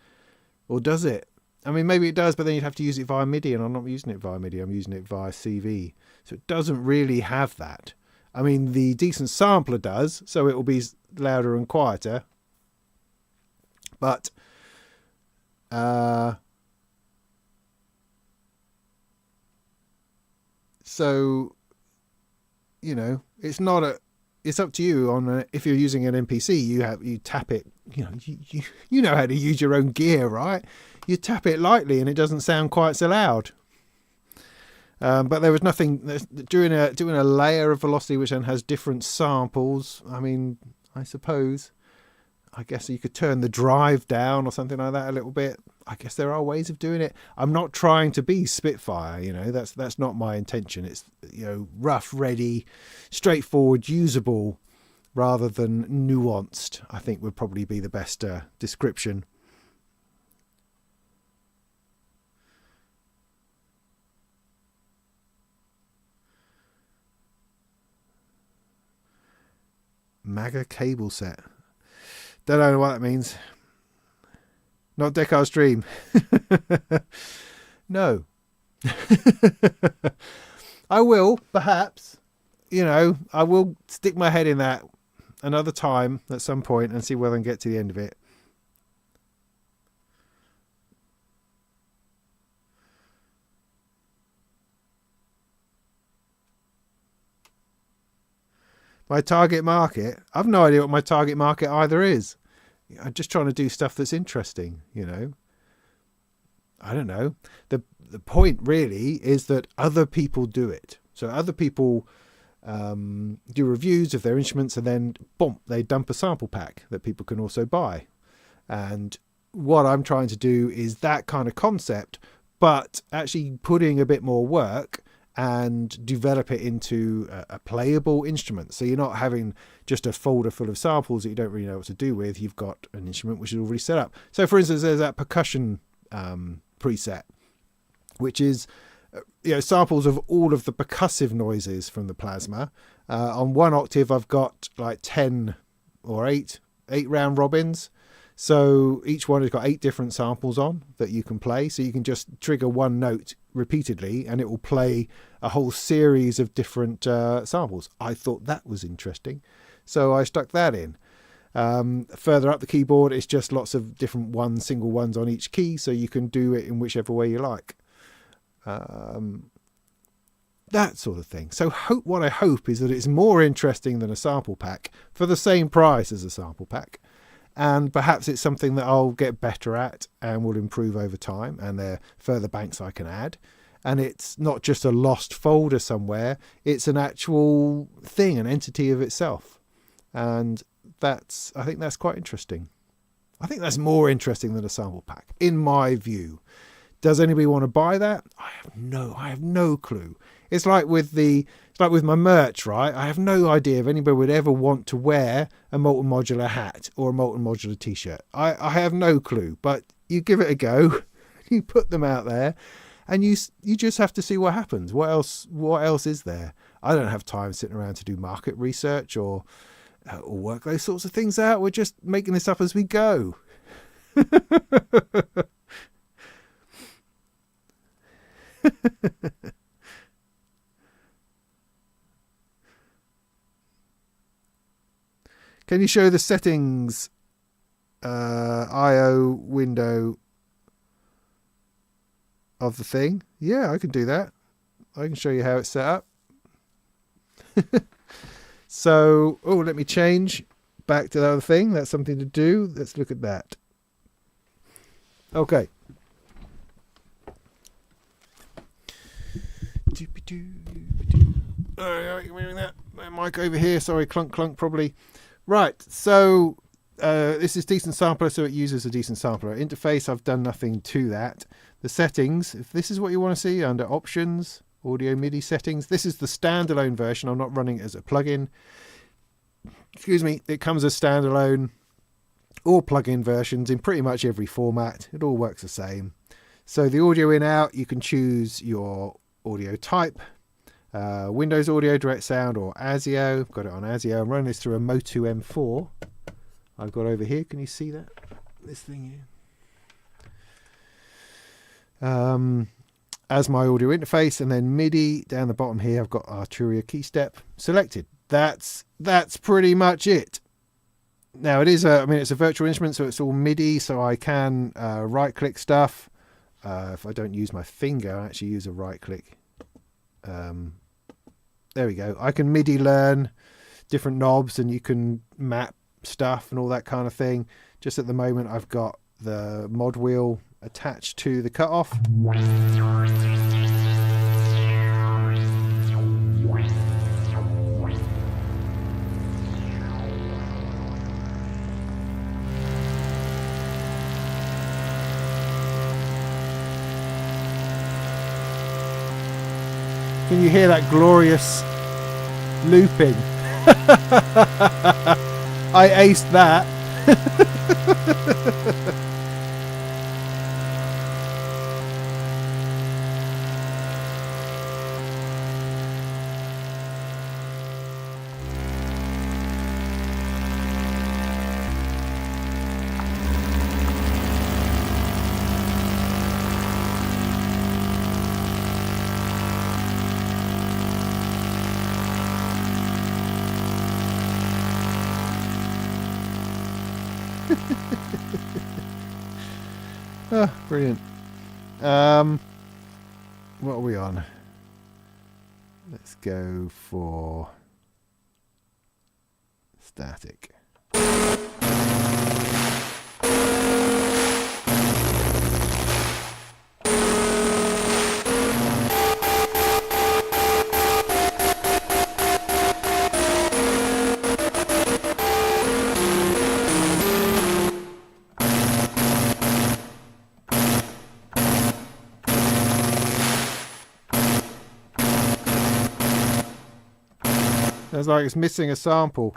or does it? I mean, maybe it does, but then you'd have to use it via MIDI, and I'm not using it via MIDI, I'm using it via CV. So it doesn't really have that. I mean, the decent sampler does, so it will be louder and quieter. But, so, you know, it's up to you on if you're using an MPC, you tap it, you know how to use your own gear, right? You tap it lightly and it doesn't sound quite so loud. But there was nothing doing a layer of velocity which then has different samples. I mean, I guess you could turn the drive down or something like that a little bit. I guess there are ways of doing it. I'm not trying to be Spitfire, that's not my intention. It's, rough, ready, straightforward, usable, rather than nuanced, I think would probably be the best description. MAGA cable set. Don't know what that means. Not Deckard's dream. No. I will, perhaps. I will stick my head in that another time at some point and see whether I can get to the end of it. My target market? I've no idea what my target market either is. I'm just trying to do stuff that's interesting, I don't know. The point really is that other people do it. So other people do reviews of their instruments and then, boom, they dump a sample pack that people can also buy. And what I'm trying to do is that kind of concept, but actually putting a bit more work and develop it into a playable instrument. So you're not having just a folder full of samples that you don't really know what to do with. You've got an instrument which is already set up. So for instance, there's that Percussion preset, which is samples of all of the percussive noises from the Plasma. On one octave, I've got like 10 or 8 round robins. So each one has got 8 different samples on that you can play. So you can just trigger one note repeatedly and it will play a whole series of different samples. I thought that was interesting. So I stuck that in. Further up the keyboard, it's just lots of different single ones on each key. So you can do it in whichever way you like. That sort of thing. So what I hope is that it's more interesting than a sample pack for the same price as a sample pack. And perhaps it's something that I'll get better at and will improve over time. And there are further banks I can add. And it's not just a lost folder somewhere. It's an actual thing, an entity of itself. And I think that's quite interesting. I think that's more interesting than a sample pack, in my view. Does anybody want to buy that? I have no clue. It's like with my merch, right? I have no idea if anybody would ever want to wear a Molten Modular hat or a Molten Modular t-shirt. I have no clue, but you give it a go, you put them out there, and you just have to see what happens. What else is there? I don't have time sitting around to do market research or work those sorts of things out. We're just making this up as we go. Can you show the settings IO window of the thing. Yeah, I can do that. I can show you how it's set up. So, oh, let me change back to the other thing. That's something to do. Let's look at that. Okay. That mic over here. Sorry, clunk, clunk, probably. Right. So this is decent sampler, so it uses a decent sampler interface. I've done nothing to that. The settings, if this is what you want to see, under options, audio MIDI settings, this is the standalone version. I'm not running it as a plugin. Excuse me. It comes as standalone or plugin versions in pretty much every format. It all works the same. So the audio in out, you can choose your audio type, Windows Audio, Direct Sound, or ASIO. I've got it on ASIO. I'm running this through a Motu M4. I've got over here. Can you see that? This thing here. As my audio interface, and then MIDI down the bottom here. I've got Arturia key step selected. That's pretty much it. Now it is it's a virtual instrument, so it's all MIDI. So I can right-click stuff. If I don't use my finger, I actually use a right-click. There we go. I can MIDI learn different knobs, and you can map stuff and all that kind of thing. Just at the moment, I've got the mod wheel attached to the cutoff. Can you hear that glorious looping? I aced that. Oh, brilliant. What are we on? Let's go for static. Sounds like it's missing a sample.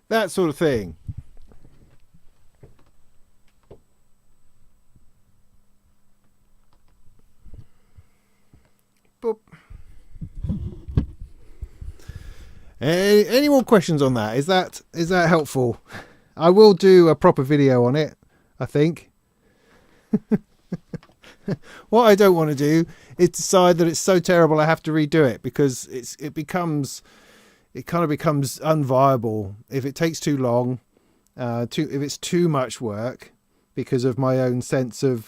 That sort of thing. Boop. Any more questions on that? Is that helpful? I will do a proper video on it, I think. What I don't want to do is decide that it's so terrible I have to redo it, because it kind of becomes unviable if it takes too long, if it's too much work because of my own sense of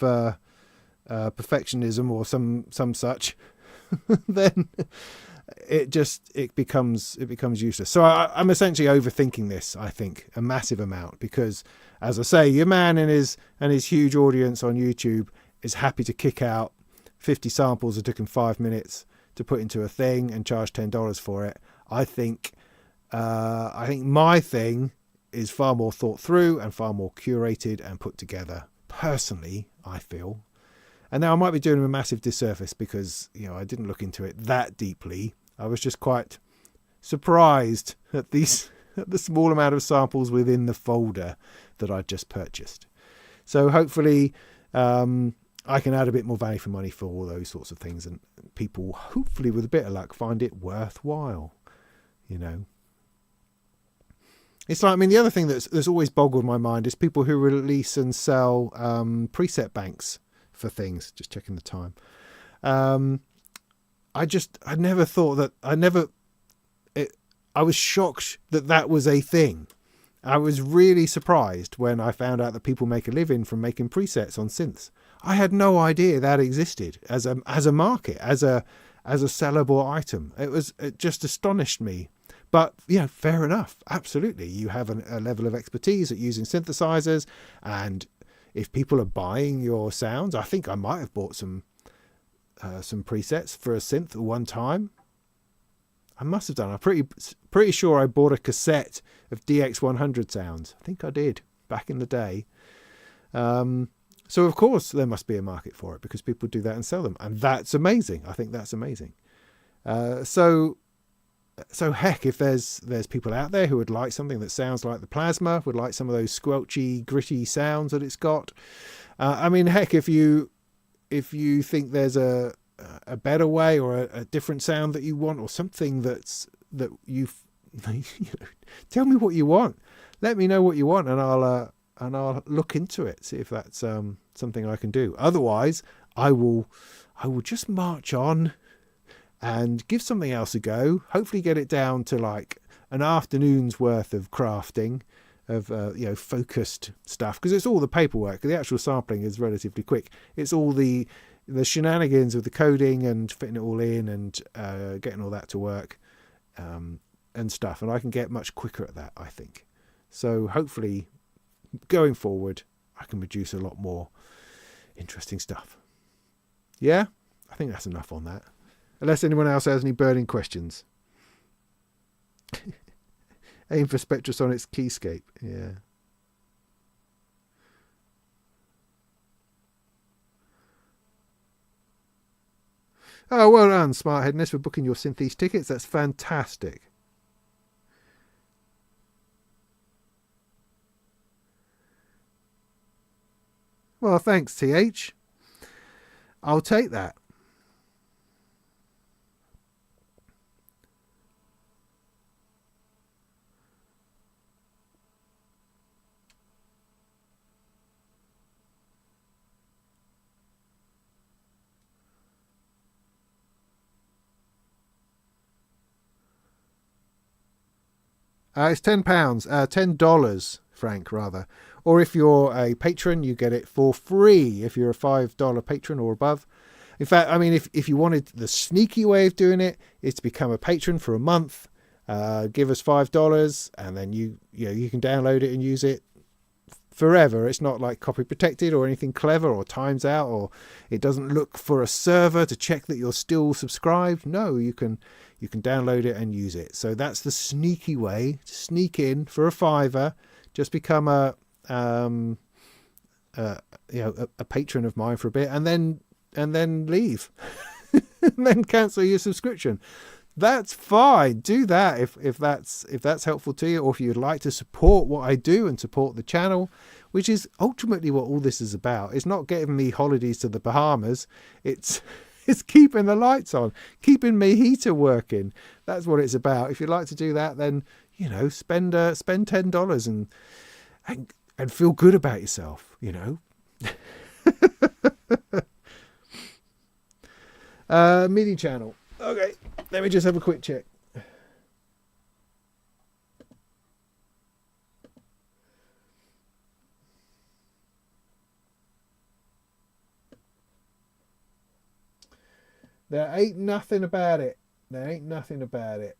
perfectionism or some such. Then it becomes useless. So I'm essentially overthinking this, I think, a massive amount, because, as I say, your man and his huge audience on YouTube is happy to kick out 50 samples that took him 5 minutes to put into a thing and charge $10 for it. I think my thing is far more thought through and far more curated and put together. Personally, I feel. And now I might be doing him a massive disservice because, you know, I didn't look into it that deeply. I was just quite surprised at the small amount of samples within the folder that I'd just purchased. So hopefully I can add a bit more value for money for all those sorts of things, and people, hopefully with a bit of luck, find it worthwhile, you know. It's like, I mean, the other thing that's always boggled my mind is people who release and sell preset banks for things. Just checking the time. I never thought that, I was shocked that was a thing. I was really surprised when I found out that people make a living from making presets on synths. I had no idea that existed as a market, as a sellable item. It just astonished me. But, you know, fair enough. Absolutely. You have a level of expertise at using synthesizers. And if people are buying your sounds, I think I might have bought some presets for a synth at one time. I must have done. I'm pretty sure I bought a cassette of DX100 sounds. I think I did back in the day. So, of course, there must be a market for it because people do that and sell them. And that's amazing. I think that's amazing. So heck, if there's people out there who would like something that sounds like the Plasma, would like some of those squelchy, gritty sounds that it's got. I mean, heck, if you think there's a better way or a different sound that you want, or something that you know, tell me what you want. Let me know what you want, and I'll look into it, see if that's something I can do. Otherwise, I will just march on and give something else a go. Hopefully get it down to like an afternoon's worth of crafting of focused stuff, because it's all the paperwork. The actual sampling is relatively quick. It's all the shenanigans of the coding and fitting it all in and getting all that to work and stuff. And I can get much quicker at that, I think. So hopefully going forward, I can produce a lot more interesting stuff. Yeah, I think that's enough on that. Unless anyone else has any burning questions. Aim for Spectrasonic's keyscape. Yeah. Oh, well done, Smartheadness, for booking your Synth East tickets. That's fantastic. Well, thanks, TH. I'll take that. It's £10, $10, Frank, rather. Or if you're a patron, you get it for free if you're a $5 patron or above. In fact, I mean, if you wanted the sneaky way of doing it, is to become a patron for a month, give us $5, and then you can download it and use it forever. It's not like copy protected or anything clever or times out, or it doesn't look for a server to check that you're still subscribed. No, you can download it and use it. So that's the sneaky way to sneak in for a $5. Just become a patron of mine for a bit, and then leave, and then cancel your subscription. That's fine. Do that if that's helpful to you, or if you'd like to support what I do and support the channel, which is ultimately what all this is about. It's not getting me holidays to the Bahamas. It's keeping the lights on, keeping my heater working. That's what it's about. If you'd like to do that, then spend $10 and feel good about yourself. MIDI channel. Okay, let me just have a quick check. There ain't nothing about it. There ain't nothing about it.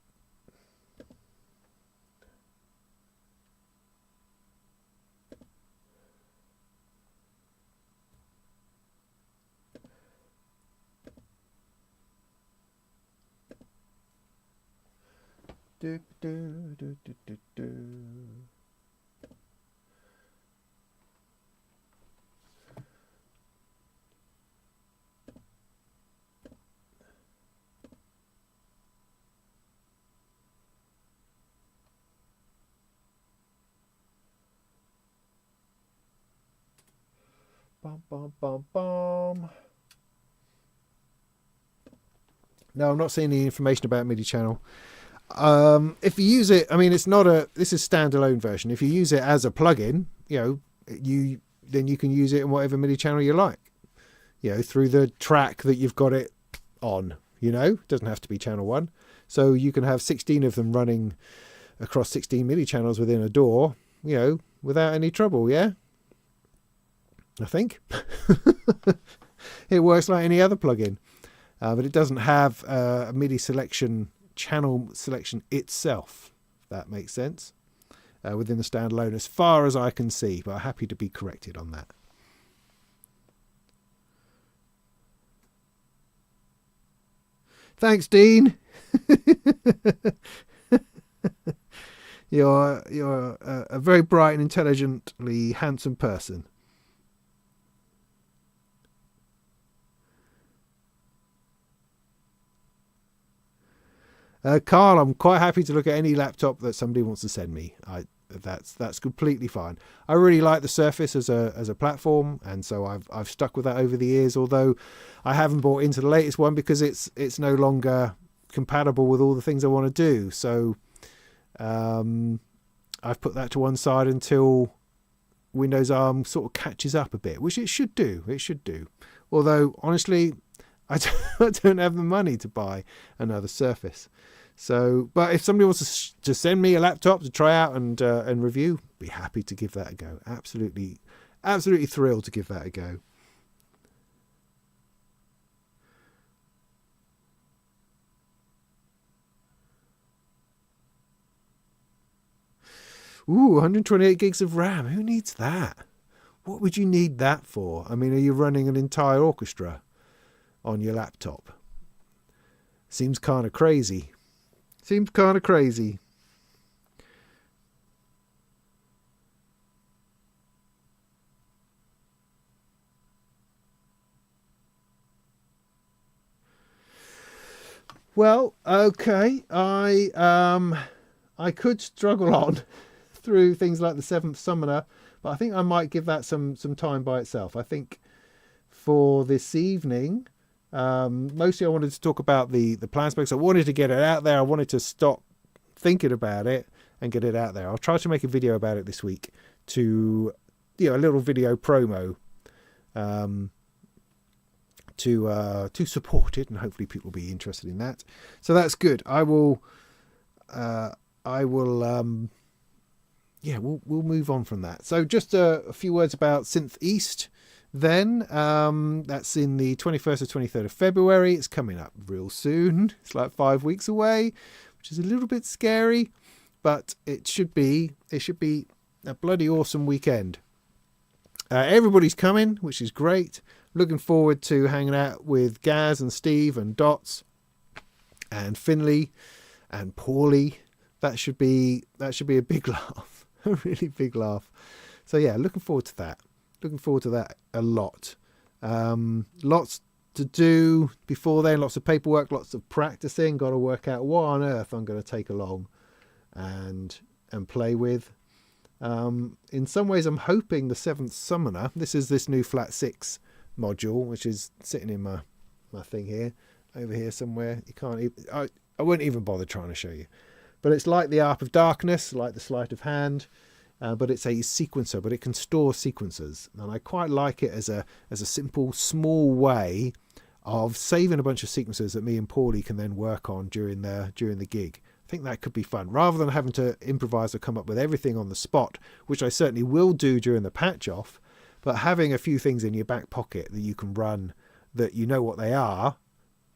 Do, do, do, do, do, do. Bum, bum, bum, bum. No, I'm not seeing any information about MIDI channel. If you use it, I mean, it's not a. This is standalone version. If you use it as a plugin, then you can use it in whatever MIDI channel you like. Through the track that you've got it on. It doesn't have to be channel 1. So you can have 16 of them running across 16 MIDI channels within a DAW, without any trouble. Yeah. I think it works like any other plugin, but it doesn't have a MIDI channel selection itself, if that makes sense, within the standalone as far as I can see, but I'm happy to be corrected on that. Thanks, Dean. You're a very bright and intelligently handsome person. Carl, I'm quite happy to look at any laptop that somebody wants to send me. That's completely fine. I really like the Surface as a platform, and so I've stuck with that over the years. Although I haven't bought into the latest one because it's no longer compatible with all the things I want to do. So I've put that to one side until Windows ARM sort of catches up a bit, which it should do. It should do. Although honestly, I don't have the money to buy another Surface. So, but if somebody wants to send me a laptop to try out and review, be happy to give that a go. Absolutely thrilled to give that a go. Ooh, 128 gigs of RAM. Who needs that? What would you need that for? I mean, are you running an entire orchestra on your laptop? Seems kind of crazy. Seems kind of crazy. Well, okay. I could struggle on through things like the Seventh Summoner, but I think I might give that some time by itself. I think for this evening, mostly I wanted to talk about the Plasma because I wanted to get it out there. I wanted to stop thinking about it and get it out there. I'll try to make a video about it this week to, a little video promo to support it, and hopefully people will be interested in that. So that's good. We'll move on from that. So just a few words about Synth East. Then that's in the 21st or 23rd of February. It's coming up real soon. It's like 5 weeks away, which is a little bit scary, but it should be a bloody awesome weekend. Everybody's coming, which is great. Looking forward to hanging out with Gaz and Steve and Dots and Finley and Paulie. That should be a big laugh, a really big laugh. So yeah, looking forward to that. Looking forward to that a lot. Lots to do before then, lots of paperwork, lots of practicing. Got to work out what on earth I'm going to take along and play with. In some ways, I'm hoping the Seventh Summoner, this is this new Flat 6 module, which is sitting in my thing here, over here somewhere. You can't even, I won't even bother trying to show you. But it's like the Harp of Darkness, like the Sleight of Hand. But it's a sequencer, but it can store sequences, and I quite like it as a simple, small way of saving a bunch of sequences that me and Paulie can then work on during the gig. I think that could be fun, rather than having to improvise or come up with everything on the spot, which I certainly will do during the patch off. But having a few things in your back pocket that you can run, that you know what they are,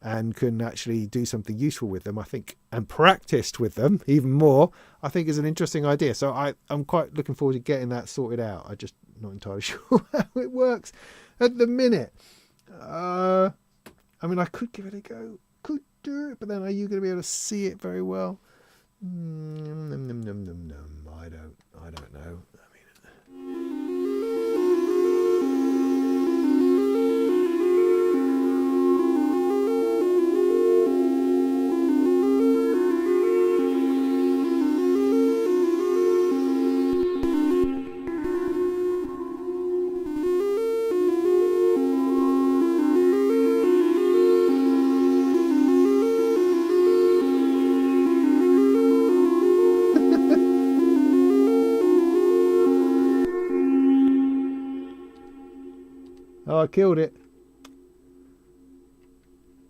and can actually do something useful with them, I think, and practiced with them even more, I think is an interesting idea. So I'm quite looking forward to getting that sorted out. I'm just not entirely sure how it works at the minute. I mean, I could give it a go, could do it, but then are you going to be able to see it very well? Num, num, num, num, num. I don't know. Oh, I killed it.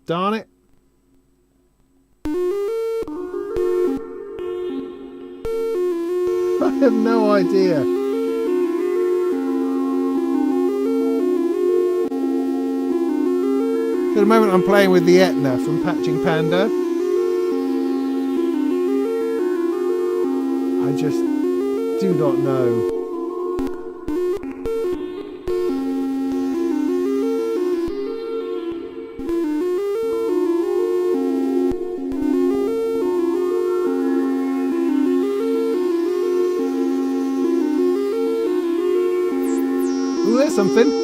Darn it. I have no idea. So at the moment I'm playing with the Etna from Patching Panda. I just do not know. Ooh, there's something.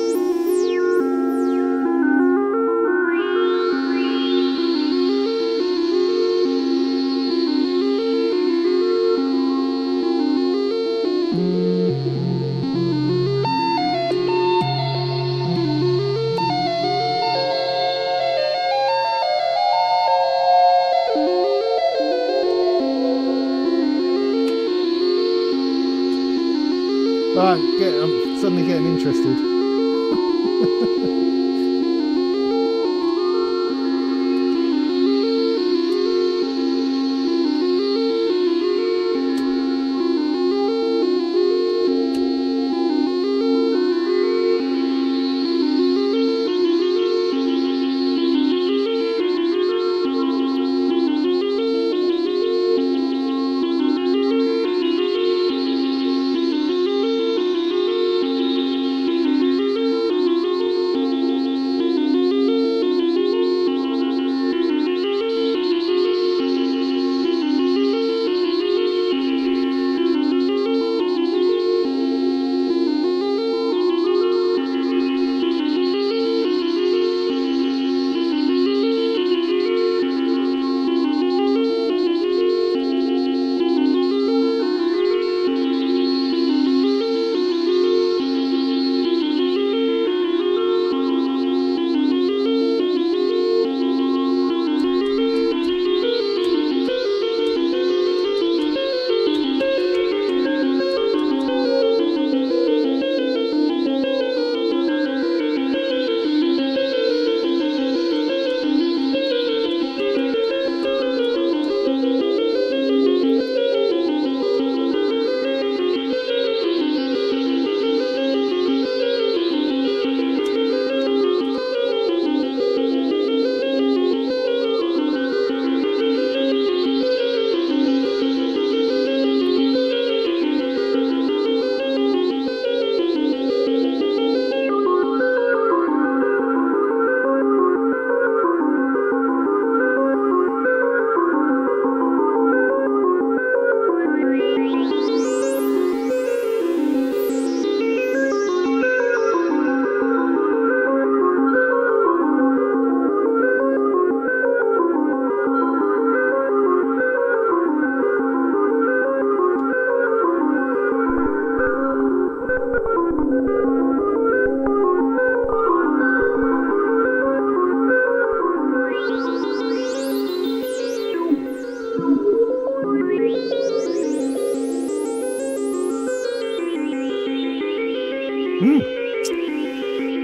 I'm suddenly getting interested.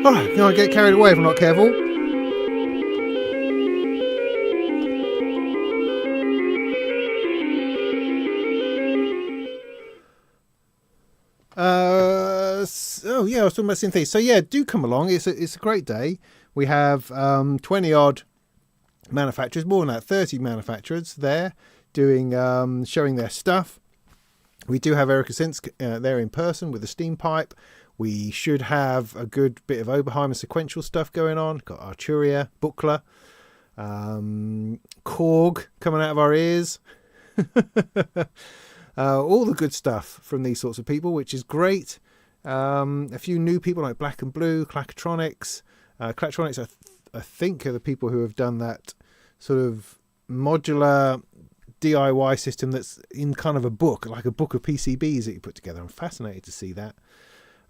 Alright, now I get carried away if I'm not careful. Oh yeah, I was talking about synth East. So yeah, do come along. It's a great day. We have 20 odd manufacturers, more than that, 30 manufacturers there doing showing their stuff. We do have Erica Synths there in person with the steam pipe. We should have a good bit of Oberheim and sequential stuff going on. Got Arturia, Buchla, Korg coming out of our ears. All the good stuff from these sorts of people, which is great. A few new people like Black and Blue, Clackatronics. Clackatronics, I think, are the people who have done that sort of modular DIY system that's in kind of a book, like a book of PCBs that you put together. I'm fascinated to see that.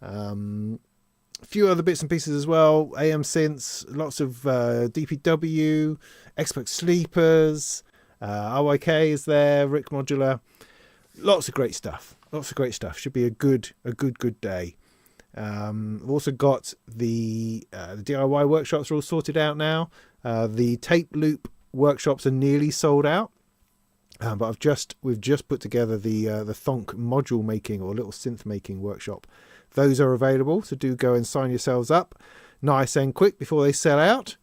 A few other bits and pieces as well. AM synths, lots of DPW, Expert Sleepers, RYK is there, Rick Modular. Lots of great stuff. Lots of great stuff. Should be a good day. We've also got the DIY workshops are all sorted out now. The tape loop workshops are nearly sold out. But we've just put together the Thonk module making or little synth making workshop. Those are available, so do go and sign yourselves up nice and quick before they sell out.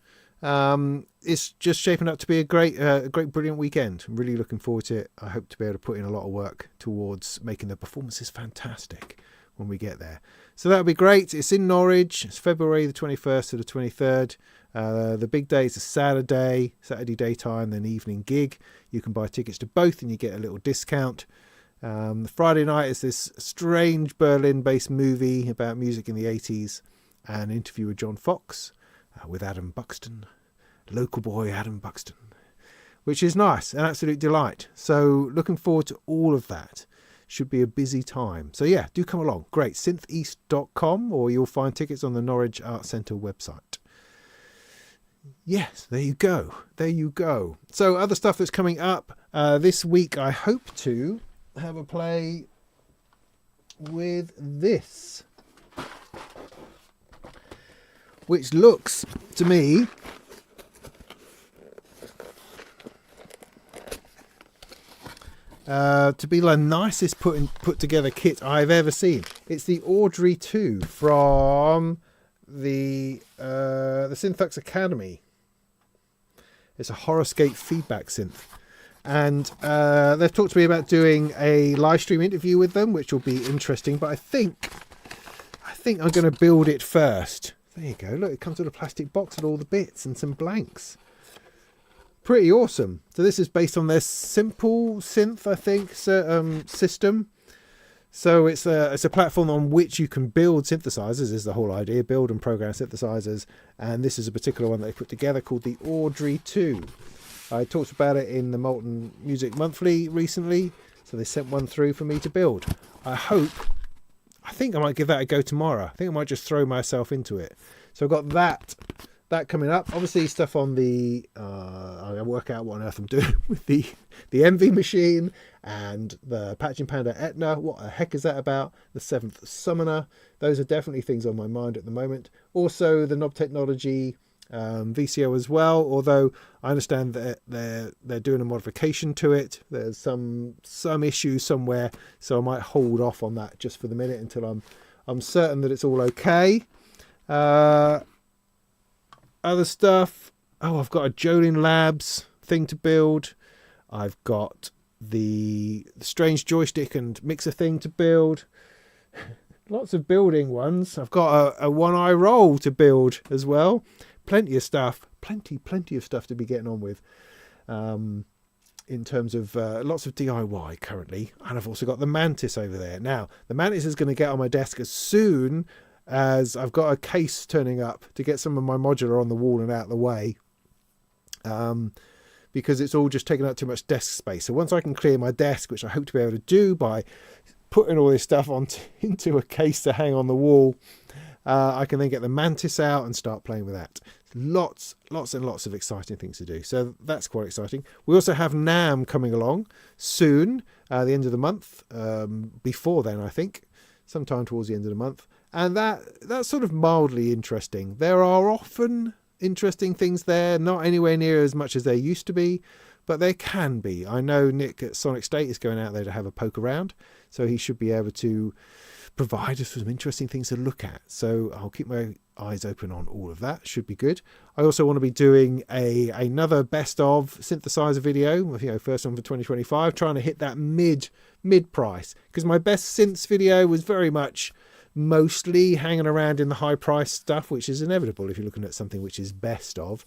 It's just shaping up to be a great, brilliant weekend. I'm really looking forward to it. I hope to be able to put in a lot of work towards making the performances fantastic when we get there. So that'll be great. It's in Norwich. It's February the 21st to the 23rd. The big day is a Saturday daytime, then evening gig. You can buy tickets to both and you get a little discount. The Friday night is this strange Berlin-based movie about music in the 80s, and an interview with John Fox with Adam Buxton, local boy Adam Buxton, which is nice, an absolute delight. So looking forward to all of that. Should be a busy time. So yeah, do come along. Great. syntheast.com, or you'll find tickets on the Norwich Arts Centre website. Yes, there you go. There you go. So other stuff that's coming up this week, I hope to have a play with this, which looks to me to be the nicest put together kit I've ever seen. It's the Audrey 2 from the Synthux Academy. It's a Horoscape feedback synth. And they've talked to me about doing a live stream interview with them, which will be interesting. But I think I'm going to build it first. There you go. Look, it comes with a plastic box with all the bits and some blanks. Pretty awesome. So this is based on their Simple Synth, I think, system. So it's a platform on which you can build synthesizers, is the whole idea. Build and program synthesizers. And this is a particular one they put together called the Audrey 2. I talked about it in the Molten Music Monthly recently, so they sent one through for me to build. I think I might give that a go tomorrow. I think I might just throw myself into it. So I've got that coming up. Obviously stuff on the, I'll work out what on earth I'm doing with the MV machine and the Patching Panda Etna. What the heck is that about? The 7th Summoner. Those are definitely things on my mind at the moment. Also the Knob Technology VCO as well, although I understand that they're doing a modification to it. There's some issue somewhere, so I might hold off on that just for the minute until I'm certain that it's all okay. Other stuff, I've got a Jolin Labs thing to build. I've got the strange joystick and mixer thing to build. Lots of building ones. I've got a one-eye roll to build as well. Plenty of stuff, plenty of stuff to be getting on with in terms of lots of DIY currently. And I've also got the Mantis over there. Now, the Mantis is going to get on my desk as soon as I've got a case turning up to get some of my modular on the wall and out of the way, because it's all just taking up too much desk space. So once I can clear my desk, which I hope to be able to do by putting all this stuff into a case to hang on the wall, I can then get the Mantis out and start playing with that. Lots and lots of exciting things to do. So that's quite exciting. We also have NAMM coming along soon, the end of the month. Before then, I think, sometime towards the end of the month. And that's sort of mildly interesting. There are often interesting things there, not anywhere near as much as there used to be, but there can be. I know Nick at Sonic State is going out there to have a poke around, so he should be able to provide us with some interesting things to look at. So I'll keep my eyes open on all of that. Should be good. I also want to be doing another best of synthesizer video, first one for 2025, trying to hit that mid price, because my best synths video was very much mostly hanging around in the high price stuff, which is inevitable if you're looking at something which is best of.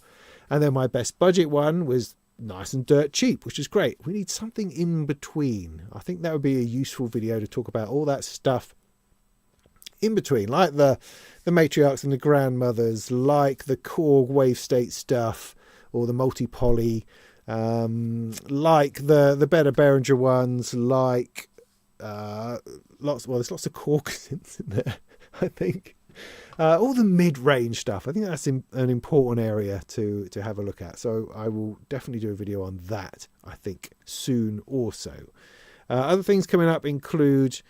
And then my best budget one was nice and dirt cheap, which is great. We need something in between. I think that would be a useful video to talk about all that stuff in between, like the matriarchs and the grandmothers, like the Korg wave state stuff, or the multi-poly, like the better Behringer ones, like there's lots of Korg synths in there, I think. All the mid-range stuff. I think that's an important area to have a look at. So I will definitely do a video on that, I think, soon also. Other things coming up include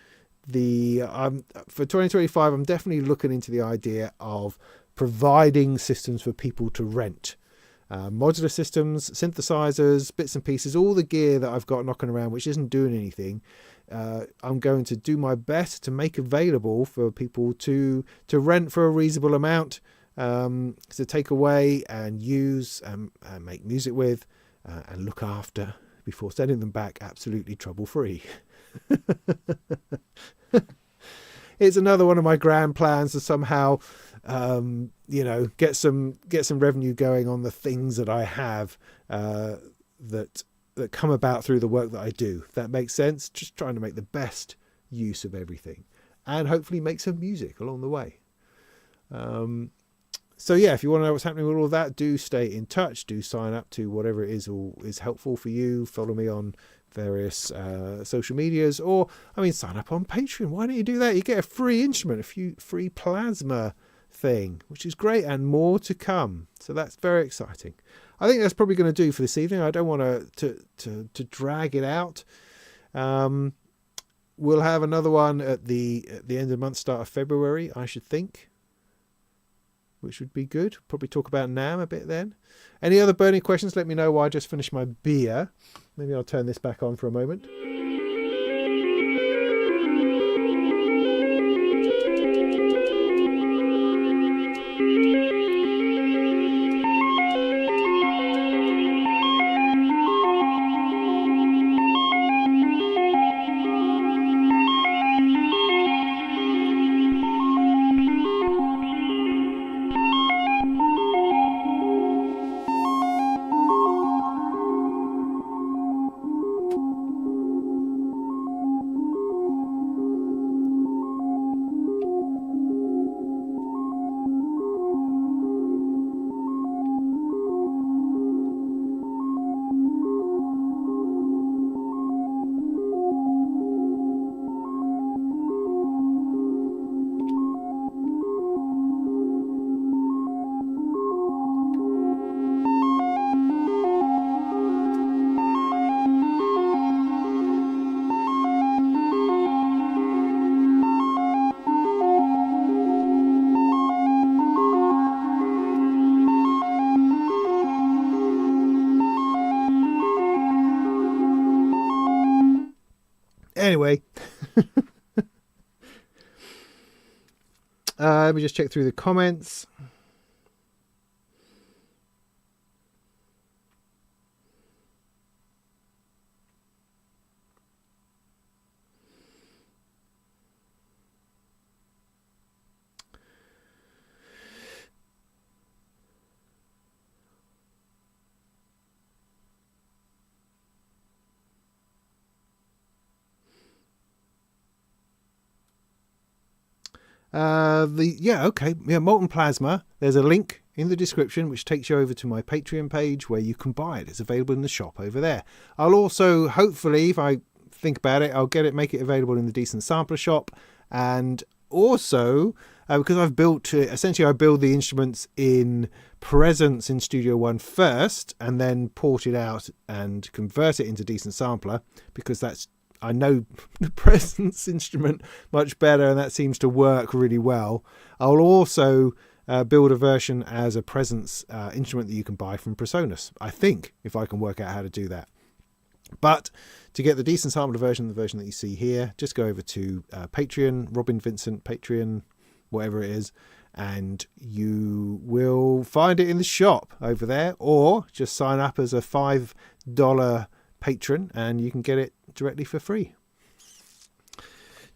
for 2025, I'm definitely looking into the idea of providing systems for people to rent. Modular systems, synthesizers, bits and pieces, all the gear that I've got knocking around which isn't doing anything. I'm going to do my best to make available for people to rent for a reasonable amount, to take away and use and make music with, and look after before sending them back absolutely trouble-free. It's another one of my grand plans to somehow get some revenue going on the things that I have that come about through the work that I do. If that makes sense. Just trying to make the best use of everything and hopefully make some music along the way. So yeah, if you want to know what's happening with all of that, do stay in touch. Do sign up to whatever it is helpful for you. Follow me on various social medias, or sign up on Patreon. Why don't you do that? You get a free instrument, free plasma thing, which is great, and more to come. So that's very exciting. I think that's probably going to do for this evening. I don't want to drag it out. We'll have another one at the end of the month, start of February, I should think, which would be good. Probably talk about NAMM a bit then. Any other burning questions, let me know while I just finish my beer. Maybe I'll turn this back on for a moment. Anyway, let me just check through the comments. Molten Plasma. There's a link in the description which takes you over to my Patreon page where you can buy it. It's available in the shop over there. I'll also, hopefully, if I think about it, I'll make it available in the Decent Sampler shop. And also, because I've built, essentially I build the instruments in Presence in Studio One first, and then port it out and convert it into Decent Sampler, because I know the Presence instrument much better, and that seems to work really well. I'll also build a version as a Presence instrument that you can buy from Presonus, I think, if I can work out how to do that. But to get the Decent Sampler version, the version that you see here, just go over to Patreon, Robin Vincent, Patreon, whatever it is, and you will find it in the shop over there, or just sign up as a $5 patron and you can get it directly for free.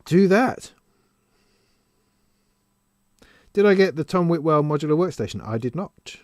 Do that. Did I get the Tom Whitwell modular workstation? I did not.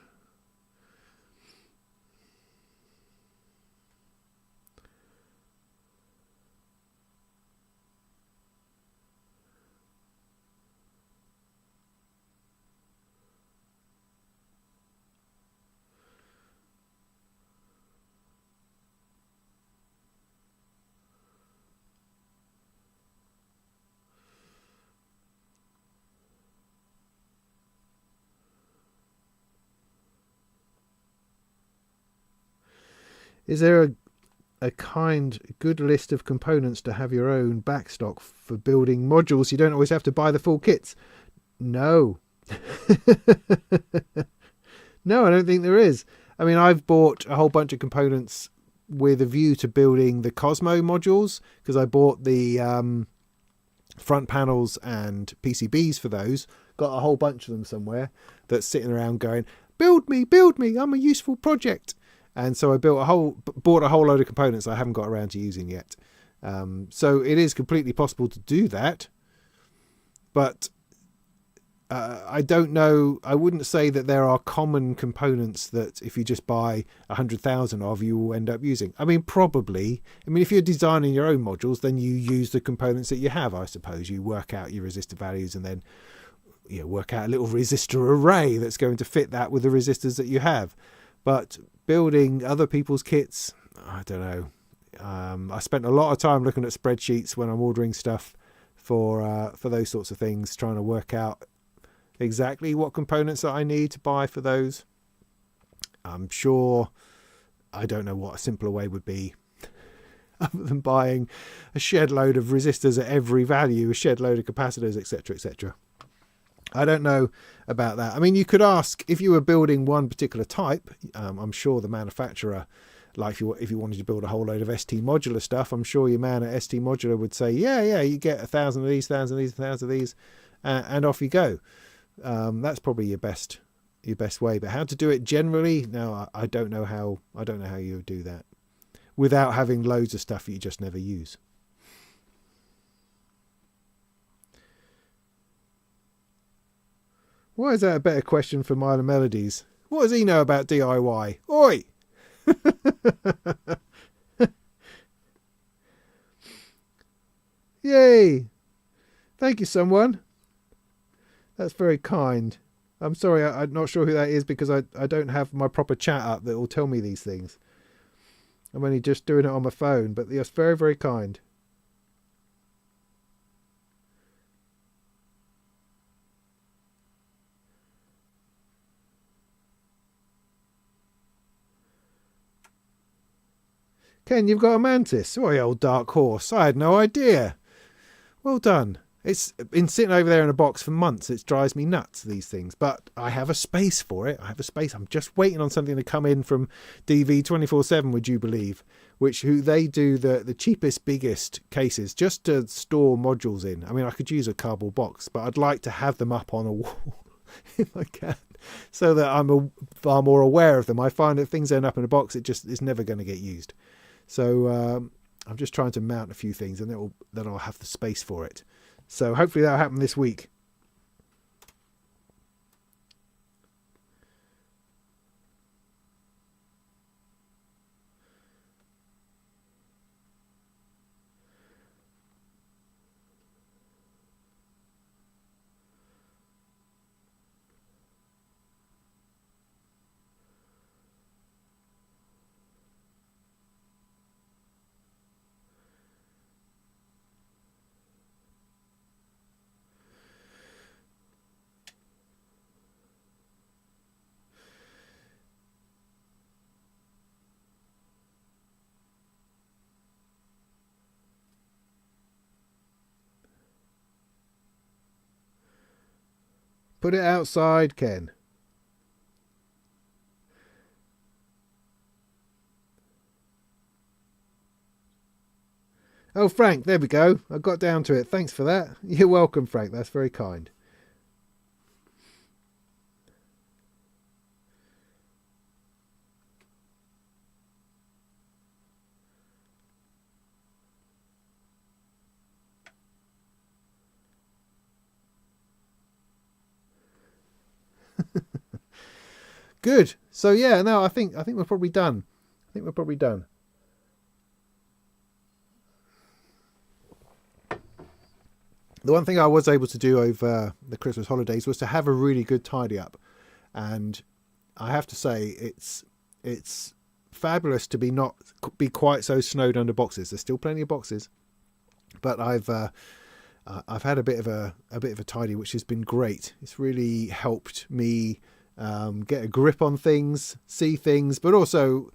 Is there a good list of components to have your own backstock for building modules? You don't always have to buy the full kits. No. No, I don't think there is. I mean, I've bought a whole bunch of components with a view to building the Cosmo modules, because I bought the front panels and PCBs for those. Got a whole bunch of them somewhere that's sitting around going, build me, I'm a useful project. And so I bought a whole load of components I haven't got around to using yet. So it is completely possible to do that. But I don't know. I wouldn't say that there are common components that if you just buy 100,000 of, you will end up using. I mean, probably. I mean, if you're designing your own modules, then you use the components that you have, I suppose. You work out your resistor values and then work out a little resistor array that's going to fit that with the resistors that you have. But building other people's kits, I don't know. I spent a lot of time looking at spreadsheets when I'm ordering stuff for those sorts of things, trying to work out exactly what components that I need to buy for those. I'm sure I don't know what a simpler way would be other than buying a shed load of resistors at every value, a shed load of capacitors, etc., etc. I don't know about that. I mean, you could ask if you were building one particular type. I'm sure the manufacturer, like if you wanted to build a whole load of ST modular stuff, I'm sure your man at ST modular would say, yeah, you get 1,000 of these, 1,000 of these, 1,000 of these, and off you go. That's probably your best way. But how to do it generally? No, I don't know how you would do that without having loads of stuff that you just never use. Why is that a better question for Minor Melodies? What does he know about DIY? Oi! Yay! Thank you, someone. That's very kind. I'm sorry, I'm not sure who that is because I don't have my proper chat up that will tell me these things. I'm only just doing it on my phone, but that's very, very kind. Ken, you've got a mantis. Oh, old dark horse. I had no idea. Well done. It's been sitting over there in a box for months. It drives me nuts, these things. But I have a space for it. I have a space. I'm just waiting on something to come in from DV 24/7, would you believe? Who they do the cheapest, biggest cases just to store modules in. I mean, I could use a cardboard box, but I'd like to have them up on a wall if I can, so that I'm far more aware of them. I find that if things end up in a box, it just is never going to get used. So I'm just trying to mount a few things, and then I'll have the space for it. So hopefully that'll happen this week. Put it outside, Ken. Oh, Frank, there we go. I got down to it. Thanks for that. You're welcome, Frank. That's very kind. Good. So yeah, no, I think we're probably done. The one thing I was able to do over the Christmas holidays was to have a really good tidy up, and I have to say it's fabulous to not be quite so snowed under boxes. There's still plenty of boxes, but I've had a bit of a tidy, which has been great. It's really helped me get a grip on things, see things, but also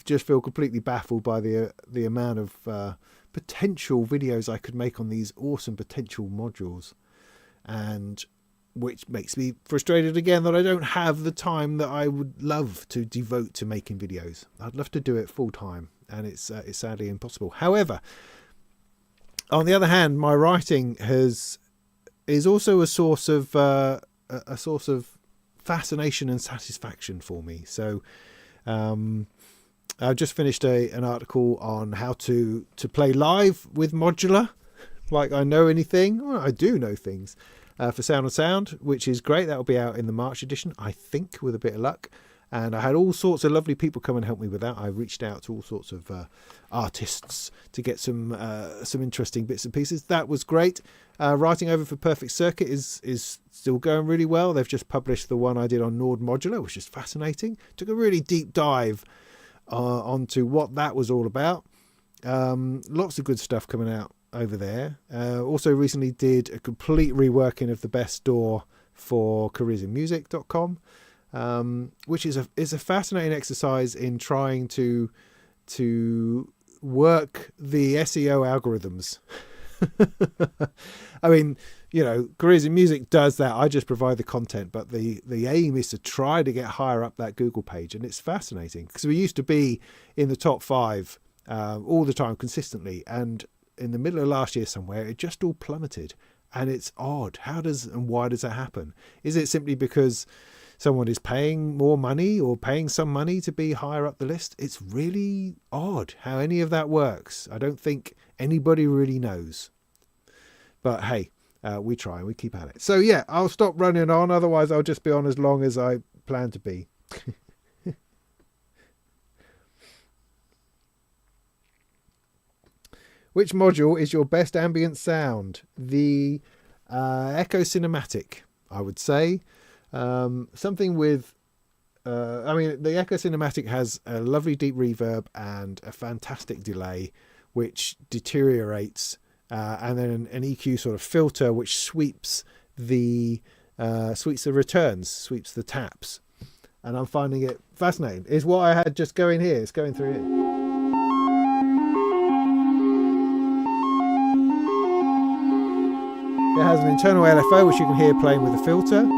just feel completely baffled by the amount of potential videos I could make on these awesome potential modules, and which makes me frustrated again that I don't have the time that I would love to devote to making videos. I'd love to do it full time, and it's sadly impossible. However, on the other hand, my writing is also a source of fascination and satisfaction for me. So I've just finished an article on how to play live with modular, like I know anything. Well, I do know things. For Sound on Sound, which is great. That'll be out in the March edition, I think, with a bit of luck. And I had all sorts of lovely people come and help me with that. I reached out to all sorts of artists to get some interesting bits and pieces. That was great. Writing over for Perfect Circuit is still going really well. They've just published the one I did on Nord Modular, which is fascinating. Took a really deep dive onto what that was all about. Lots of good stuff coming out over there. Also recently did a complete reworking of the best store for careersinmusic.com, which is a fascinating exercise in trying to work the SEO algorithms. I mean, Careers in Music does that. I just provide the content, but the aim is to try to get higher up that Google page, and it's fascinating because we used to be in the top 5 all the time consistently, and in the middle of last year somewhere it just all plummeted, and it's odd. Why does that happen? Is it simply because someone is paying more money or paying some money to be higher up the list? It's really odd how any of that works. I don't think anybody really knows, but hey, we try and we keep at it. So yeah, I'll stop running on, otherwise I'll just be on as long as I plan to be. Which module is your best ambient sound? The Echo Cinematic, I would say. Something with... the Echo Cinematic has a lovely deep reverb and a fantastic delay, which deteriorates, and then an EQ sort of filter which sweeps the returns, sweeps the taps. And I'm finding it fascinating. Is what I had just going here. It's going through it. It has an internal LFO, which you can hear playing with a filter.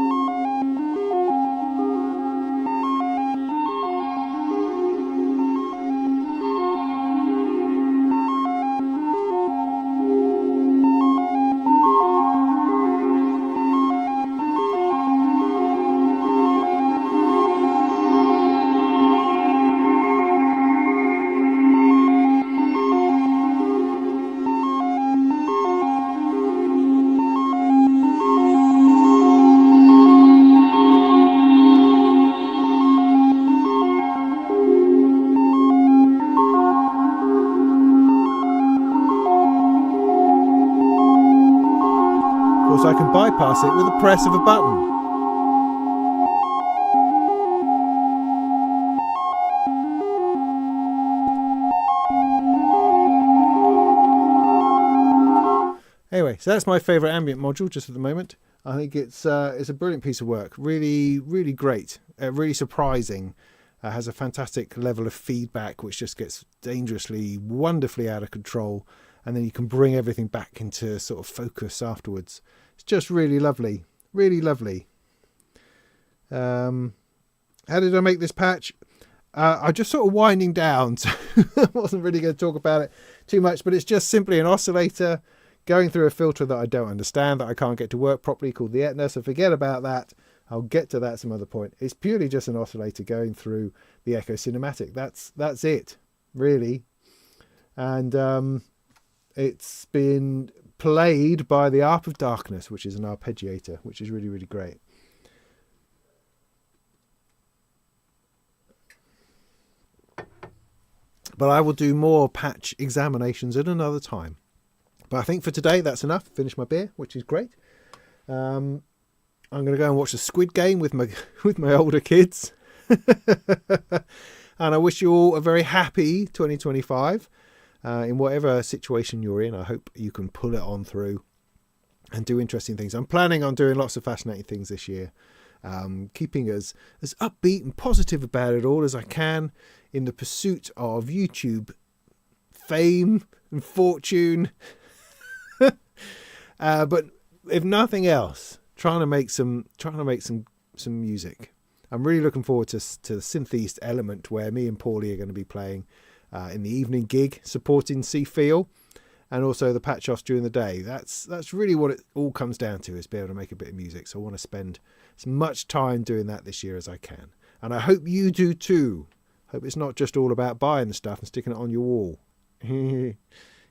I can bypass it with the press of a button. Anyway, so that's my favourite ambient module just at the moment. I think it's a brilliant piece of work. Really, really great. Really surprising. Has a fantastic level of feedback, which just gets dangerously, wonderfully out of control. And then you can bring everything back into sort of focus afterwards. It's just really lovely. Really lovely. How did I make this patch? I'm just sort of winding down, so I wasn't really going to talk about it too much, but it's just simply an oscillator going through a filter that I don't understand, that I can't get to work properly, called the Etna, so forget about that. I'll get to that some other point. It's purely just an oscillator going through the Echo Cinematic. That's it, really. And it's been played by the Arp of Darkness, which is an arpeggiator, which is really, really great. But I will do more patch examinations at another time. But I think for today that's enough. Finish my beer, which is great. I'm going to go and watch the Squid Game with my older kids. And I wish you all a very happy 2025. In whatever situation you're in, I hope you can pull it on through and do interesting things. I'm planning on doing lots of fascinating things this year. keeping as upbeat and positive about it all as I can in the pursuit of YouTube fame and fortune. But if nothing else, trying to make some music. I'm really looking forward to the Synth East element, where me and Paulie are going to be playing in the evening gig, supporting C-Feel, and also the patch-offs during the day. That's really what it all comes down to, is be able to make a bit of music. So I want to spend as much time doing that this year as I can. And I hope you do too. Hope it's not just all about buying the stuff and sticking it on your wall.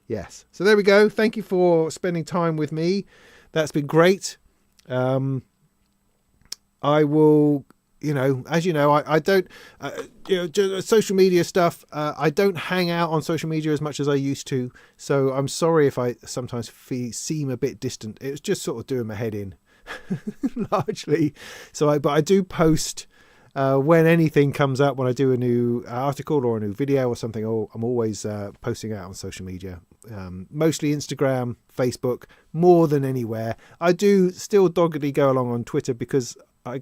Yes. So there we go. Thank you for spending time with me. That's been great. I will... as you know, I don't, social media stuff. I don't hang out on social media as much as I used to. So I'm sorry if I sometimes seem a bit distant. It's just sort of doing my head in, largely. But I do post when anything comes up. When I do a new article or a new video or something, I'm always posting out on social media. Mostly Instagram, Facebook, more than anywhere. I do still doggedly go along on Twitter because I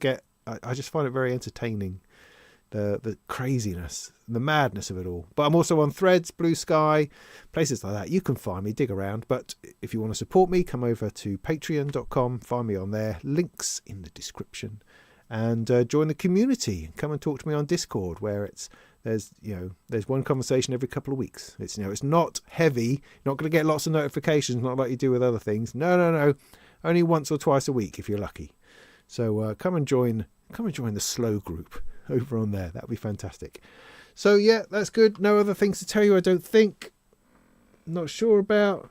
just find it very entertaining, the craziness, the madness of it all. But I'm also on Threads, Blue Sky, places like that. You can find me, dig around. But if you want to support me, come over to patreon.com, find me on there, links in the description, and join the community. Come and talk to me on Discord, where there's one conversation every couple of weeks. It's not heavy. You're not going to get lots of notifications, not like you do with other things. No. Only once or twice a week if you're lucky. So come and join the slow group over on there. That'd be fantastic. So yeah, that's good. No other things to tell you, I don't think. Not sure about.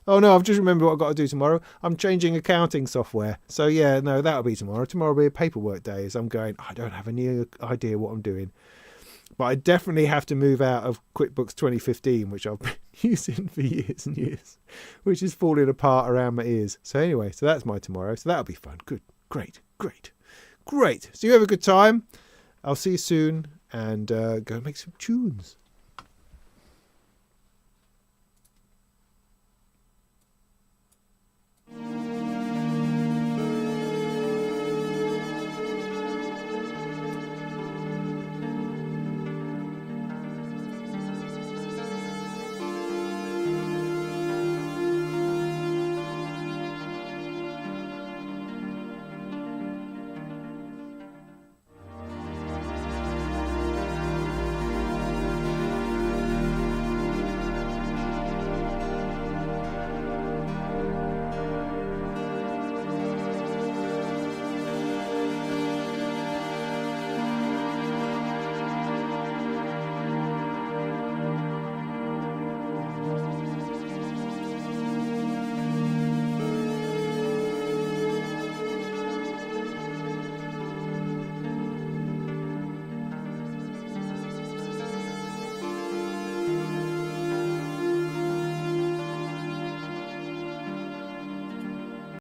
Oh no, I've just remembered what I've got to do tomorrow. I'm changing accounting software. So yeah, no, that'll be tomorrow. Tomorrow will be a paperwork day, as I'm going, I don't have any idea what I'm doing. But I definitely have to move out of QuickBooks 2015, which I've been using for years and years, which is falling apart around my ears. So anyway, so that's my tomorrow. So that'll be fun. Good. Great. So you have a good time. I'll see you soon, and go make some tunes.